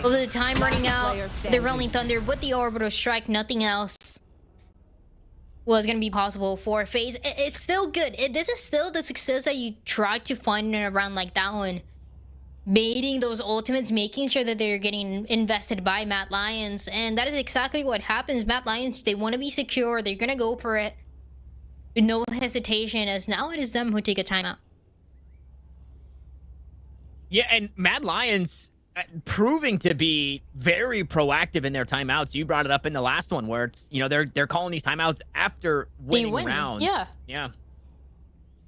Over the time running out, the Rolling Thunder with the Orbital Strike, nothing else was going to be possible for FaZe. It's still good. This is still the success that you try to find in a round like that one. Baiting those ultimates, making sure that they're getting invested by Mad Lions. And that is exactly what happens. Mad Lions, they want to be secure. They're going to go for it with no hesitation, as now it is them who take a timeout. Yeah, and Mad Lions proving to be very proactive in their timeouts. You brought it up in the last one where it's, you know, they're calling these timeouts after winning rounds. Yeah.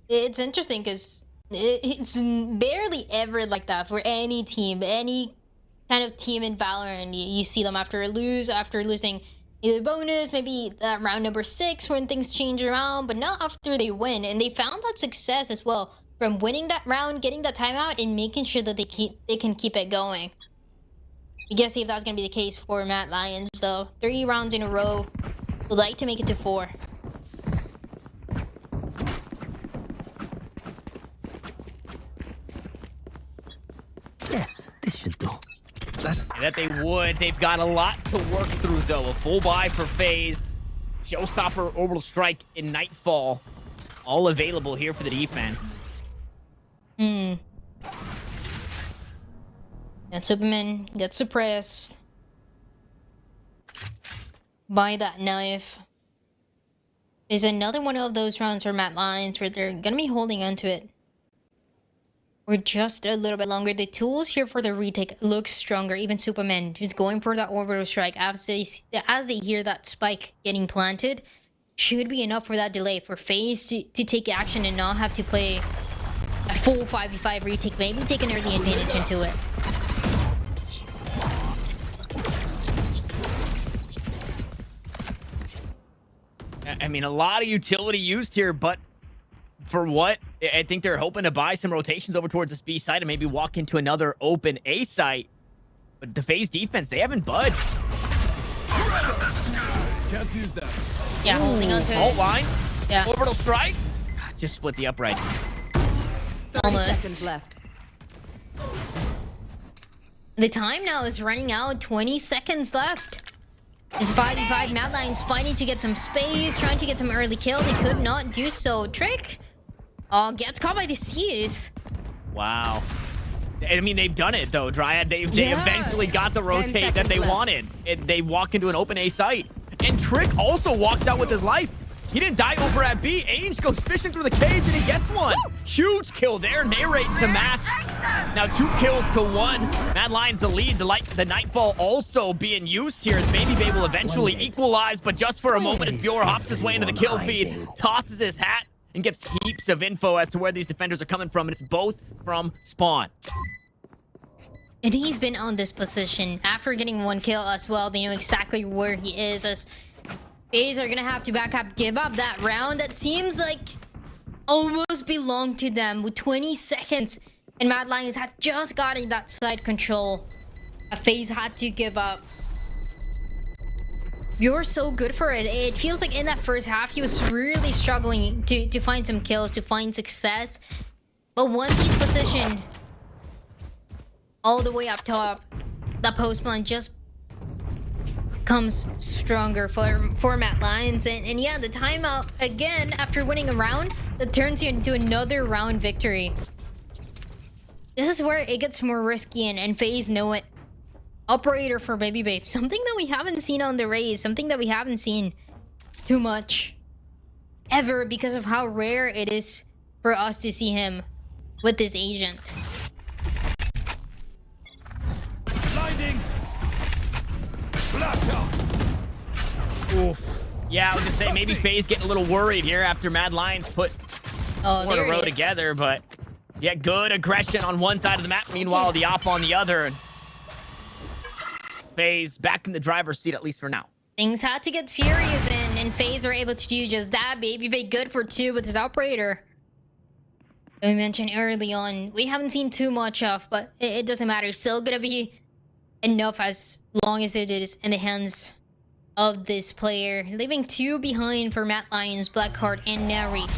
It's interesting because it's barely ever like that for any team, any kind of team in Valorant. You see them after losing either bonus, maybe round number 6 when things change around, but not after they win. And they found that success as well from winning that round, getting that timeout, and making sure that they can keep it going. You gotta see if that's gonna be the case for Mad Lions though. 3 rounds in a row. Would like to make it to 4. Yes, this should do. That they would. They've got a lot to work through, though. A full buy for FaZe. Showstopper, Orbital Strike, and Nightfall. All available here for the defense. And Superman gets suppressed by that knife. There's another one of those rounds for Mad Lions where they're going to be holding onto it for just a little bit longer. The tools here for the retake look stronger. Even Superman, who's going for that Orbital Strike as they hear that spike getting planted, should be enough for that delay for FaZe to take action and not have to play a full 5v5 retake. Maybe take an early advantage into it. I mean, a lot of utility used here, but for what? I think they're hoping to buy some rotations over towards this B site and maybe walk into another open A site. But the FaZe defense, they haven't budged. Can't use that. Yeah, holding on to Fault it. line. Yeah. Orbital Strike. Just split the upright. 30 Almost. seconds left. The time now is running out. 20 seconds left. It's 5v5. Mad Lions fighting to get some space, trying to get some early kill. They could not do so. Trick Oh, gets caught by the Seas. Wow. I mean, they've done it though, Dryad. They Yeah. eventually got the rotate that they seconds left. wanted. They walk into an open A site. And Trick also walks out with his life. He didn't die over at B. Ainge goes fishing through the cage and he gets one. Huge kill there. Narrate to match. Now 2 kills to 1. Mad Lions the lead. The Nightfall also being used here as Baby Bay will eventually equalize, but just for a moment as Bjor hops his way into the kill feed, tosses his hat, and gets heaps of info as to where these defenders are coming from, and it's both from spawn. And he's been on this position after getting 1 kill as well. They know exactly where he is, as FaZe are gonna have to back up, give up that round that seems like almost belonged to them with 20 seconds. And Mad Lions had just gotten that side control. FaZe had to give up. You're so good for it. It feels like in that first half, he was really struggling to find some kills, to find success. But once he's positioned all the way up top, the post plan just comes stronger for Mad Lions. And yeah, the timeout again after winning a round that turns you into another round victory. This is where it gets more risky, and FaZe know it. Operator for Baby Babe, something that we haven't seen on the Rays, something that we haven't seen too much ever because of how rare it is for us to see him with this agent. Blinding. Flash out. Oof. Yeah, I was gonna say maybe FaZe getting a little worried here after Mad Lions put Oh, more in a there row it is. together, but yeah, good aggression on one side of the map. Meanwhile, the op on the other. FaZe back in the driver's seat, at least for now. Things had to get serious, and FaZe are able to do just that. Baby Babe good for 2 with his operator. We mentioned early on, we haven't seen too much of, but it doesn't matter. Still gonna be enough as long as it is in the hands of this player. Leaving 2 behind for Mad Lions, Blackheart, and Narrate.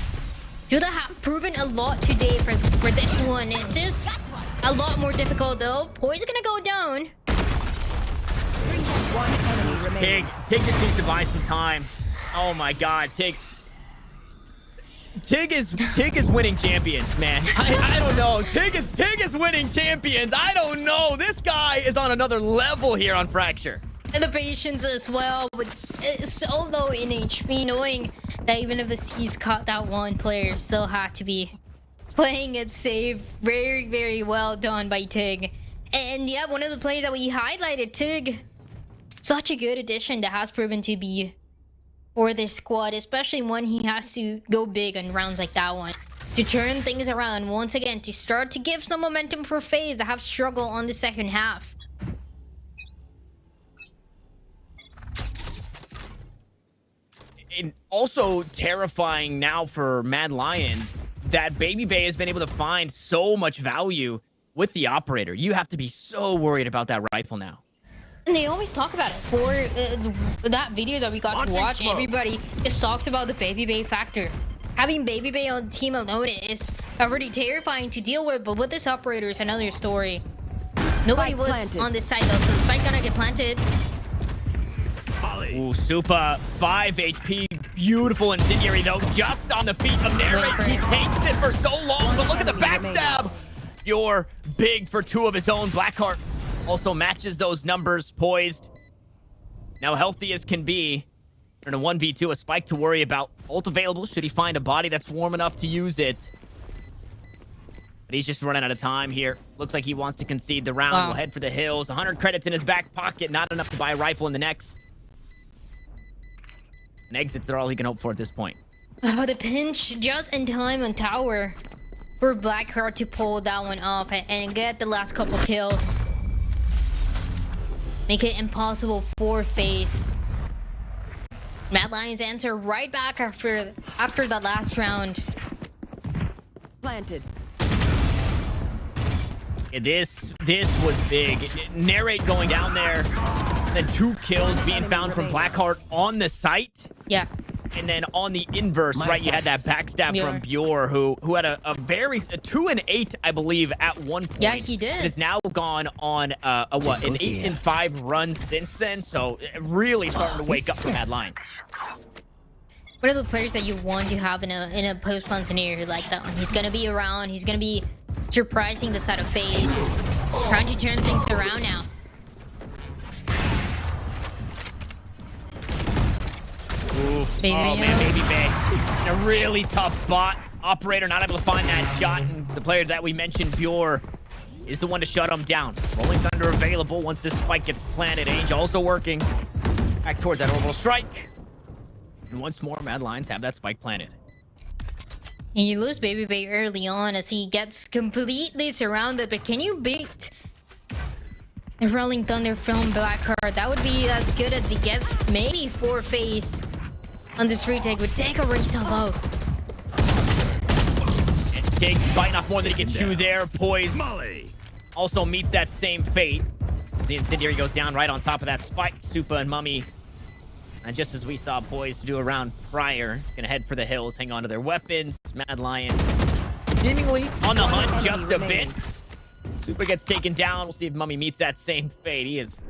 2 that have proven a lot today for this one. It's just a lot more difficult though. Poise gonna go down. One enemy remaining. Tig just needs to buy some time. Oh my God, Tig is winning champions, man. I don't know. Tig is winning champions. I don't know. This guy is on another level here on Fracture. And the patience as well, with so low in HP, knowing that even if the Seas caught that one player, still had to be playing it safe. Very, very well done by Tig. And yeah, one of the players that we highlighted, Tig. Such a good addition that has proven to be for this squad, especially when he has to go big on rounds like that one. To turn things around once again, to start to give some momentum for FaZe that have struggled on the second half. And also terrifying now for Mad Lions that Baby Bay has been able to find so much value with the operator. You have to be so worried about that rifle now. And they always talk about it. For that video that we got to watch, everybody just talks about the Baby Bay factor. Having Baby Bay on the team alone is already terrifying to deal with, but with this operator is another story. Nobody was planted. on this side though, so the spike gonna get planted. Ooh, Supa, 5 HP. Beautiful incendiary though, just on the feet of Narrate. He takes it for so long, but look at the backstab. You're big for 2 of his own. Blackheart also matches those numbers, poised. Now healthy as can be. In a 1v2, a spike to worry about. Ult available, should he find a body that's warm enough to use it. But he's just running out of time here. Looks like he wants to concede the round. Wow. Will head for the hills. 100 credits in his back pocket. Not enough to buy a rifle in the next. And exits are all he can hope for at this point. Oh, the pinch just in time on tower for Blackheart to pull that one off and get the last couple kills. Make it impossible for FaZe. Mad Lions answer right back after the last round. Planted. Yeah, this was big. Narrate going down there. Then 2 kills being found from Blackheart on the site. Yeah. And then on the inverse, right, you had that backstab from Bjor, who had a 2 and 8, I believe, at one point. Yeah, he did. Has now gone on an 8 and 5 run since then. So really starting to wake up for Mad Lions. one of the players that you want to have in a post-plan scenario like that one. He's gonna be around. He's gonna be surprising the side of FaZe, trying to turn things around now. Oof. Oh man, Baby Bay in a really tough spot. Operator not able to find that shot, and the player that we mentioned, Bjor, is the one to shut him down. Rolling Thunder available once this spike gets planted. Ainge also working back towards that orbital strike. And once more, Mad Lions have that spike planted. And you lose Baby Bay early on as he gets completely surrounded. But can you beat a Rolling Thunder from Blackheart? That would be as good as he gets. Maybe for FaZe on this retake would take a race low. And Tig biting off more than he can chew there. Poise also meets that same fate. As the Incendiary goes down right on top of that spike. Supa and Mummy, and just as we saw Poise do a round prior, gonna head for the hills, hang on to their weapons. Mad Lion seemingly on the hunt just a bit. Supa gets taken down. We'll see if Mummy meets that same fate. He is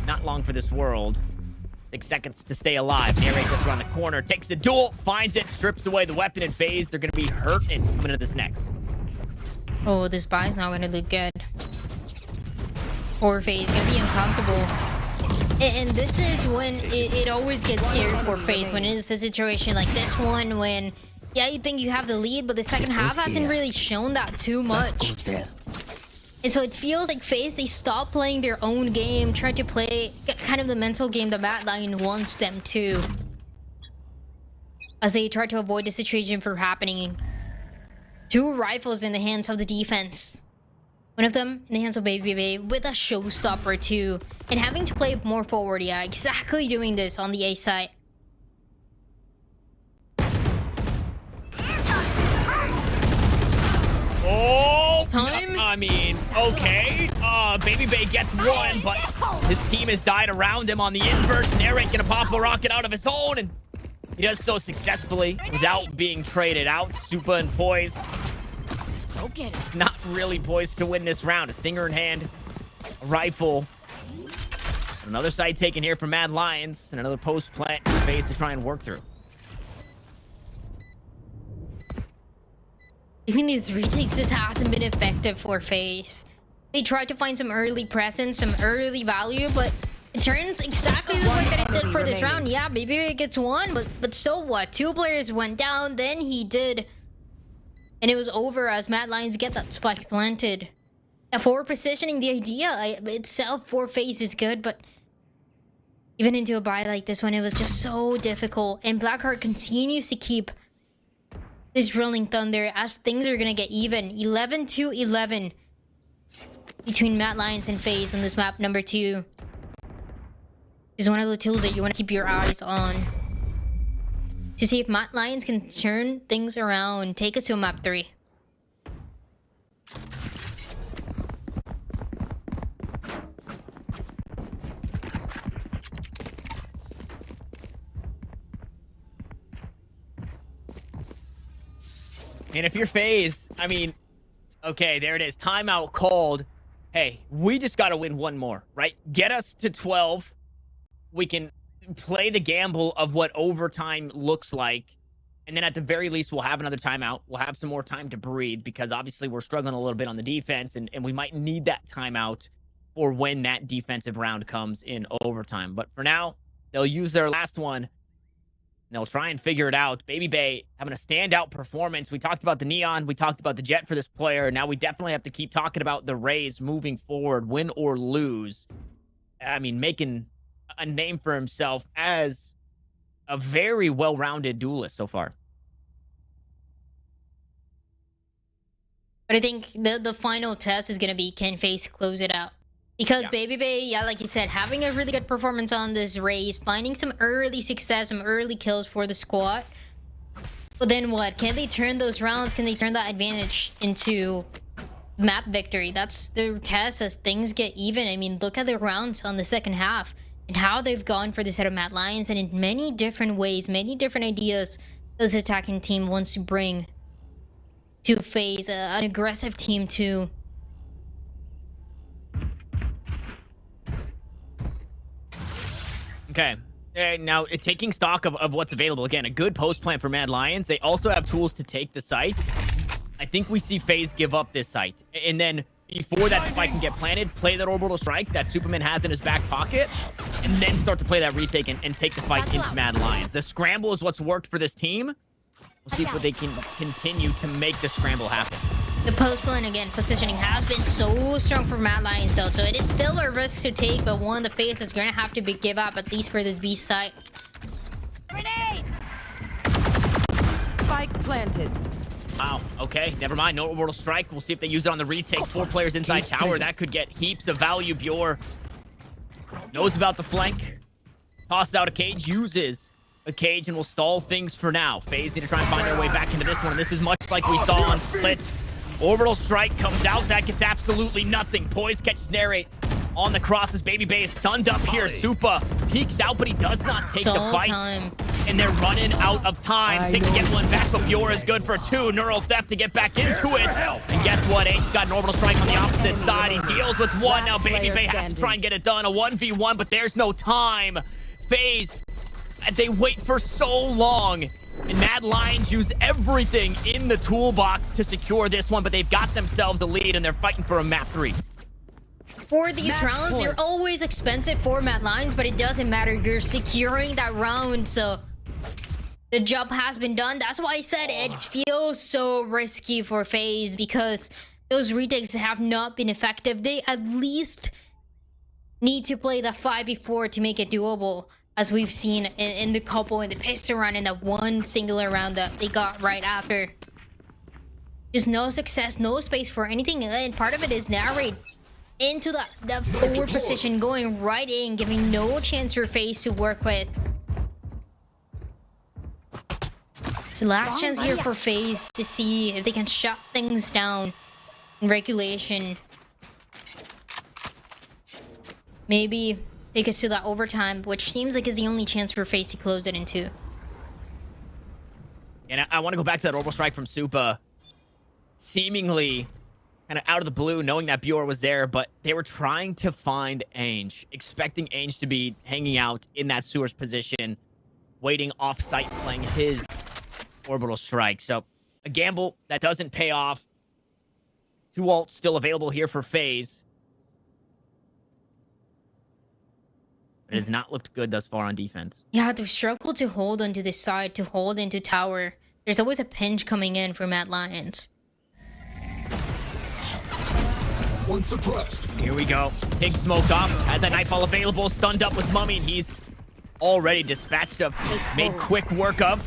not long for this world. 6 seconds to stay alive. Narrate just around the corner, takes the duel, finds it, strips away the weapon and FaZe. They're gonna be hurt and coming into this next. Oh, this buy's not gonna look good. Or FaZe gonna be uncomfortable. And this is when it always gets scary for FaZe, when it's a situation like this one, when, yeah, you think you have the lead, but the second half hasn't really shown that too much. And so it feels like FaZe, they stop playing their own game, try to play kind of the mental game that Mad Lion wants them to, as they try to avoid the situation from happening. 2 rifles in the hands of the defense. One of them in the hands of Baby Bay with a showstopper too. And having to play more forward, yeah, exactly doing this on the A side. Oh, Time? I mean, okay. Baby Bay gets one, but his team has died around him on the inverse. Narrate gonna pop a rocket out of his own, and he does so successfully without being traded out. Supa and Poise. Go get it. Not really poised to win this round. A stinger in hand, a rifle. Another side taken here from Mad Lions, and another post plant phase to try and work through. I mean, these retakes just hasn't been effective for FaZe. They tried to find some early presence, some early value, but it turns exactly the way that it did for this round. Yeah, Baby Bay gets one, but so what? 2 players went down, then he did. And it was over as Mad Lions get that spike planted. Now, forward positioning, the idea itself for FaZe is good, but even into a buy like this one, it was just so difficult. And Blackheart continues to keep this Rolling Thunder as things are gonna get even. 11-11 between Mad Lions and FaZe on this map number 2. Is one of the tools that you want to keep your eyes on to see if Mad Lions can turn things around, take us to map 3. And if you're FaZe, I mean, okay, there it is. Timeout called. Hey, we just got to win one more, right? Get us to 12. We can play the gamble of what overtime looks like. And then at the very least, we'll have another timeout. We'll have some more time to breathe because obviously we're struggling a little bit on the defense. And we might need that timeout for when that defensive round comes in overtime. But for now, they'll use their last one. And they'll try and figure it out. Baby Bay having a standout performance. We talked about the Neon. We talked about the Jet for this player. Now we definitely have to keep talking about the Rays moving forward, win or lose. I mean, making a name for himself as a very well-rounded duelist so far. But I think the final test is going to be, can FaZe close it out? Because Baby Bay, yeah, like you said, having a really good performance on this race, finding some early success, some early kills for the squad. But then what? Can they turn those rounds? Can they turn that advantage into map victory? That's the test as things get even. I mean, look at the rounds on the second half and how they've gone for the set of Mad Lions, and in many different ways, many different ideas this attacking team wants to bring to FaZe, an aggressive team too. Okay, Now, taking stock of what's available, again, a good post plan for Mad Lions. They also have tools to take the site. I think we see FaZe give up this site. And then before that spike can get planted, play that orbital strike that Superman has in his back pocket, and then start to play that retake and take the fight into Mad Lions. The scramble is what's worked for this team. We'll see if they can continue to make the scramble happen. The post plan again, positioning has been so strong for Mad Lions though, so it is still a risk to take, but one of the FaZe is gonna have to give up at least for this B site. Grenade! Spike planted. Wow, okay, never mind. No orbital strike. We'll see if they use it on the retake. 4 players inside tower. That could get heaps of value. Bjor knows about the flank. Tosses out a cage, uses a cage, and will stall things for now. FaZe need to try and find their way back into this one. This is much like we saw on Split. Orbital strike comes out. That gets absolutely nothing. Poise catches Narrate on the crosses. Baby Bay is stunned up here. Supa peeks out, but he does not take the fight. And they're running out of time. Take to get one back, but Bjor is good for 2. Neural Theft to get back into it. And guess what? A's got an orbital strike on the opposite side. He deals with 1. Now Baby Bay has to try and get it done. A 1v1, but there's no time. FaZe, they wait for so long. And Mad Lions use everything in the toolbox to secure this one, but they've got themselves a lead, and they're fighting for a map 3. For these rounds, they're always expensive for Mad Lions, but it doesn't matter. You're securing that round, so the job has been done. That's why I said it feels so risky for FaZe, because those retakes have not been effective. They at least need to play the 5v4 to make it doable, as we've seen in the couple, in the pistol round, in that one singular round that they got right after. Just no success, no space for anything, and part of it is Narrate into that forward position, going right in, giving no chance for FaZe to work with. The last chance here for FaZe to see if they can shut things down in regulation. Maybe take us to that overtime, which seems like is the only chance for FaZe to close it in 2. And I want to go back to that orbital strike from Supa. Seemingly kind of out of the blue, knowing that Bjor was there, but they were trying to find Ainge, expecting Ainge to be hanging out in that sewers position, waiting off-site, playing his orbital strike. So a gamble that doesn't pay off. 2 ults still available here for FaZe. It has not looked good thus far on defense. Yeah, they've struggled to hold onto this side, to hold into tower. There's always a pinch coming in for Mad Lions. One suppressed. Here we go. Pig smoked off. Has that nightfall available. Stunned up with Mummy. And he's already dispatched of. Made quick work of.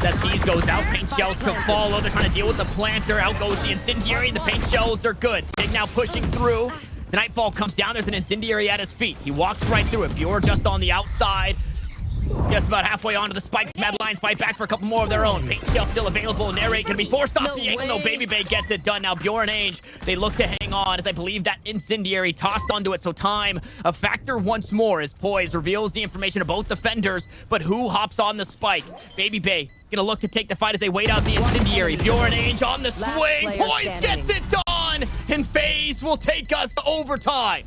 That These goes out. Paint shells to follow. They're trying to deal with the planter. Out goes the incendiary. The paint shells are good. Tig now pushing through. The nightfall comes down. There's an incendiary at his feet. He walks right through it. Bjor just on the outside. Just about halfway onto the spikes. Mad Lions fight back for a couple more of their own. Paint shell still available. Narrate can be forced off the angle. No, Baby Bay gets it done. Now Bjor and Ainge, they look to hang on, as I believe that incendiary tossed onto it. So time a factor once more, as Poise reveals the information of both defenders. But who hops on the spike? Baby Bay gonna look to take the fight as they wait out the incendiary. Bjor and Ainge on the swing. Poise gets it done, and FaZe will take us to overtime.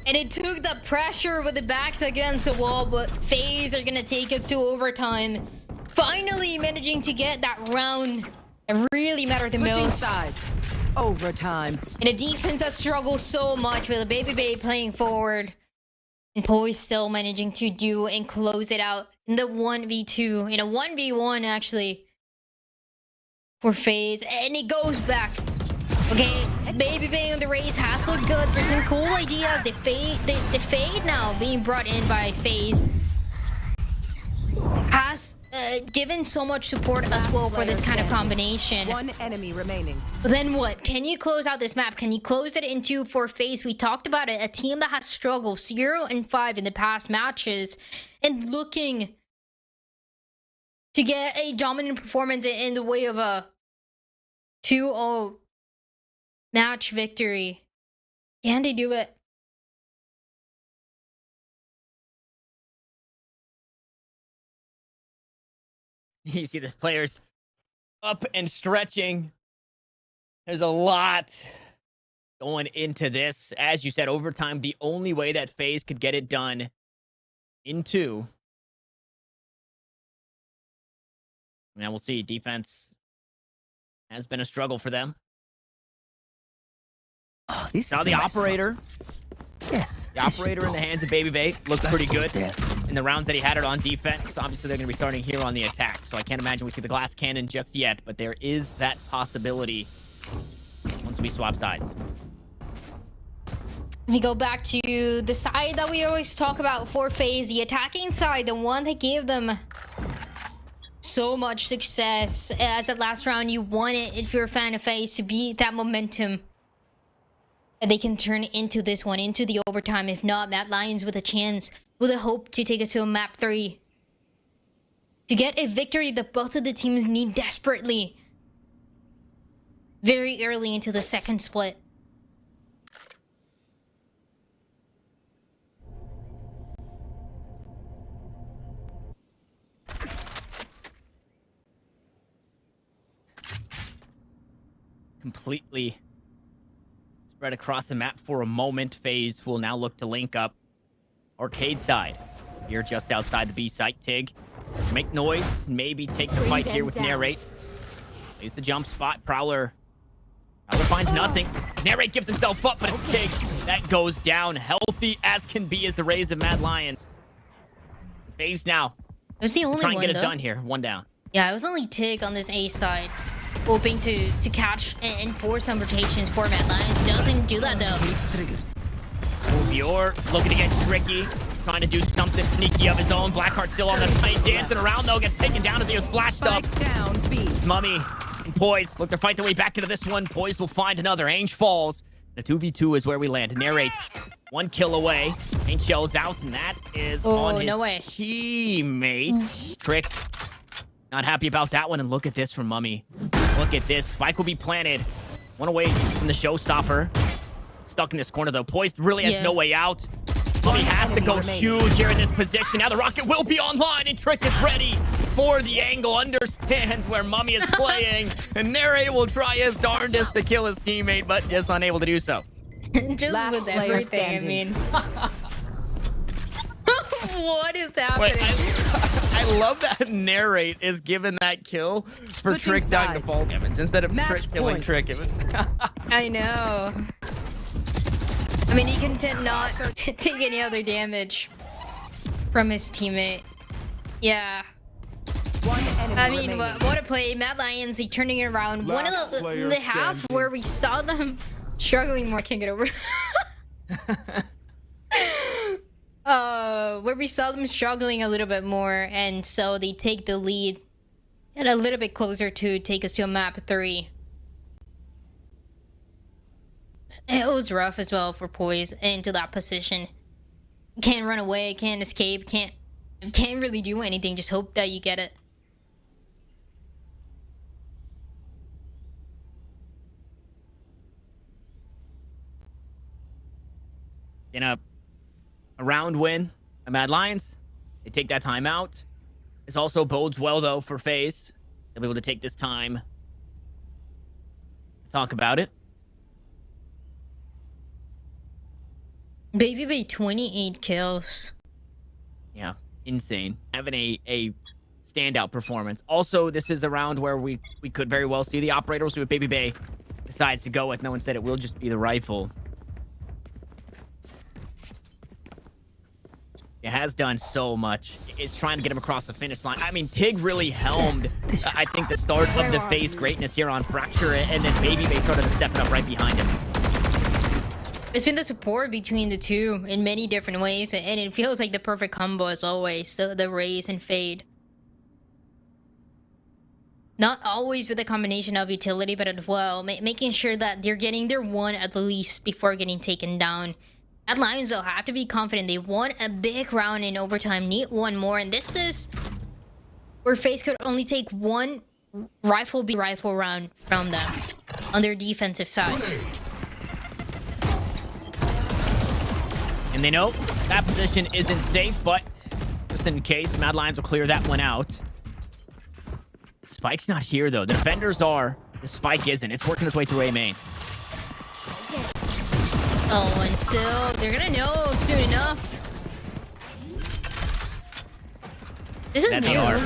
And it took the pressure with the backs against the wall, but FaZe are gonna take us to overtime. Finally managing to get that round that really mattered the most. Sides. Overtime. And a defense that struggles so much with a Baby Bay playing forward. And Poise still managing to do and close it out in the 1v2. In a 1v1 actually. For FaZe. And it goes back. Okay, Baby Bay on the race has looked good. There's some cool ideas. The Fade now being brought in by FaZe has given so much support as well for this kind of combination. 1 enemy remaining. But then what? Can you close out this map? Can you close it into for FaZe? We talked about it. A team that has struggled 0-5 in the past matches and looking to get a dominant performance in the way of a 2-0 match victory. Can they do it? You see the players up and stretching. There's a lot going into this. As you said, overtime, the only way that FaZe could get it done in 2 And we'll see. Defense has been a struggle for them. Oh, this Saw is the a nice operator. Yes. The operator in the hands of Baby Bay looked pretty good There. in the rounds that he had it on defense. Obviously, they're going to be starting here on the attack, so I can't imagine we see the glass cannon just yet, but there is that possibility once we swap sides. We go back to the side that we always talk about for FaZe, the attacking side, the one that gave them so much success. As that last round, you want it, if you're a fan of FaZe, to be that momentum. And they can turn into this one, into the overtime. If not, Mad Lions with a chance, with a hope to take us to a map 3. To get a victory that both of the teams need desperately. Very early into the second split. Completely spread across the map for a moment. FaZe will now look to link up arcade side. Here just outside the B site. Tig make noise, maybe take the fight here with Narrate. Plays the jump spot. Prowler finds nothing. Narrate gives himself up, but it's Tig that goes down. Healthy as can be as the Rays of Mad Lions. FaZe now It was the only try and one, get it though. done here. One down. Yeah, it was only Tig on this A side, hoping to catch and force some rotations for Mad Lions. Doesn't do that though. Triggered. Bior looking to get tricky, trying to do something sneaky of his own. Blackheart still on the site, dancing around though, gets taken down as he was flashed up. Spike down, B. Mummy and Poise look to fight their way back into this one. Poise will find another. Ange falls. The 2v2 is where we land. Narrate 1 kill away. Ange shells out, and that is on his no way. teammate. Trick. Not happy about that one, and look at this from Mummy. Look at this. Spike will be planted. One away from the showstopper. Stuck in this corner, though. Poised really has no way out. Mummy has to go huge here in this position. Now the rocket will be online, and Trick is ready for the angle. Understands where Mummy is playing, and Narrate will try his darndest to kill his teammate, but just unable to do so. Just Last with player everything, standing. I mean. What is happening? Wait, I love that Narrate is given that kill for Switching Trick dying to sides. fall damage instead of Match Trick killing point. Trick. It was I know. I mean, he can not take any other damage from his teammate. Yeah. One enemy I mean, remaining. what a play. Mad Lions, he turning it around. One of the half standing. where we saw them struggling more. I can't get over where we saw them struggling a little bit more, and so they take the lead and a little bit closer to take us to a map 3. It was rough as well for Poise into that position. Can't run away, can't escape, can't really do anything. Just hope that you get it. in a round win by Mad Lions. They take that time out. This also bodes well, though, for FaZe. They'll be able to take this time to talk about it. Baby Bay 28 kills. Yeah, insane. Having a standout performance. Also, this is a round where we could very well see the operator. We'll see what Baby Bay decides to go with. No one said it will just be the rifle. It has done so much. It's trying to get him across the finish line. I mean, Tig really helmed, I think, the start of the FaZe greatness here on Fracture, and then Baby Bay started stepping up right behind him. It's been the support between the two in many different ways, and it feels like the perfect combo as always, the raise and fade. Not always with a combination of utility, but as well, making sure that they're getting their one at the least before getting taken down. Mad Lions, though, have to be confident. They won a big round in overtime, need one more, and this is where FaZe could only take one rifle round from them on their defensive side. And they know that position isn't safe, but just in case, Mad Lions will clear that one out. Spike's not here, though. The defenders are. The Spike isn't. It's working its way through A main. Oh, and still, they're gonna know soon enough. This is That they new. are.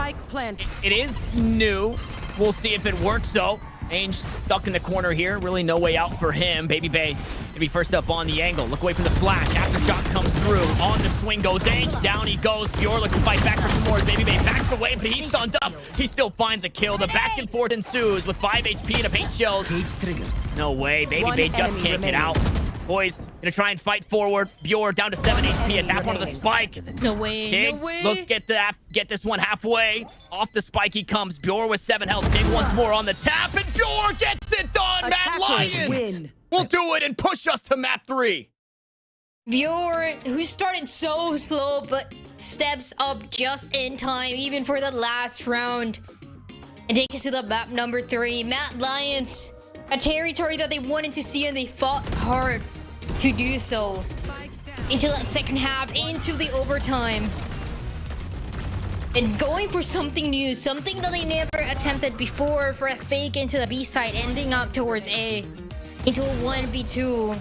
Spike plant. It is new. We'll see if it works, though. Ainge stuck in the corner here. Really no way out for him. Baby Bay to be first up on the angle. Look away from the flash. Aftershock comes through. On the swing goes Ainge. Down he goes. Bjor looks to fight back for some more. As Baby Bay backs away, but he's stunned up. He still finds a kill. The back and forth ensues with 5 HP and a paint shells. Cage trigger. No way. Baby One Bay just enemy can't get remaining. out. Boys, gonna try and fight forward. Bjor down to 7 HP. Attack one of the spike. No way. Tig, No way. look, get this one halfway. Off the spike he comes. Bjor with 7 health. Tig once more on the tap, and Bjor gets it done. Mad Attackers Lions win. will do it and push us to map 3. Bjor, who started so slow, but steps up just in time, even for the last round. And take us to the map number 3. Mad Lions, a territory that they wanted to see, and they fought hard to do so. Into that second half, into the overtime. And going for something new, something that they never attempted before, for a fake into the B side, ending up towards A. Into a 1v2.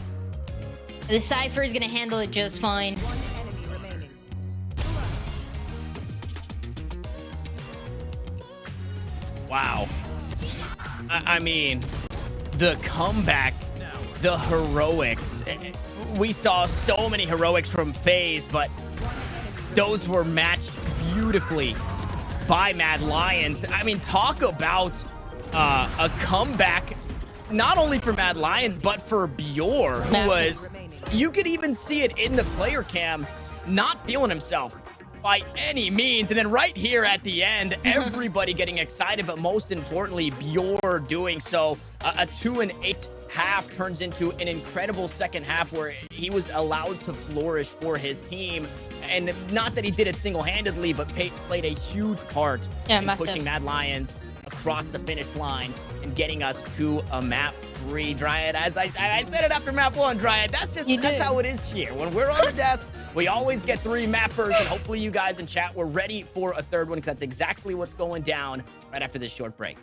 The Cypher is gonna handle it just fine. One enemy remaining. Wow. I mean, the comeback, the heroics. We saw so many heroics from FaZe, but those were matched beautifully by Mad Lions. I mean, talk about a comeback, not only for Mad Lions, but for Bjor, who Massive. was, you could even see it in the player cam, not feeling himself by any means. And then right here at the end, everybody getting excited, but most importantly, Bjor doing so. A 2-8 half turns into an incredible second half where he was allowed to flourish for his team. And not that he did it single-handedly, but played a huge part in massive. pushing Mad Lions across the finish line and getting us to a map 3. Dryad, as I said it after map 1, Dryad, that's how it is here. When we're on the desk, we always get 3 mappers, and hopefully you guys in chat were ready for a third one, because that's exactly what's going down right after this short break.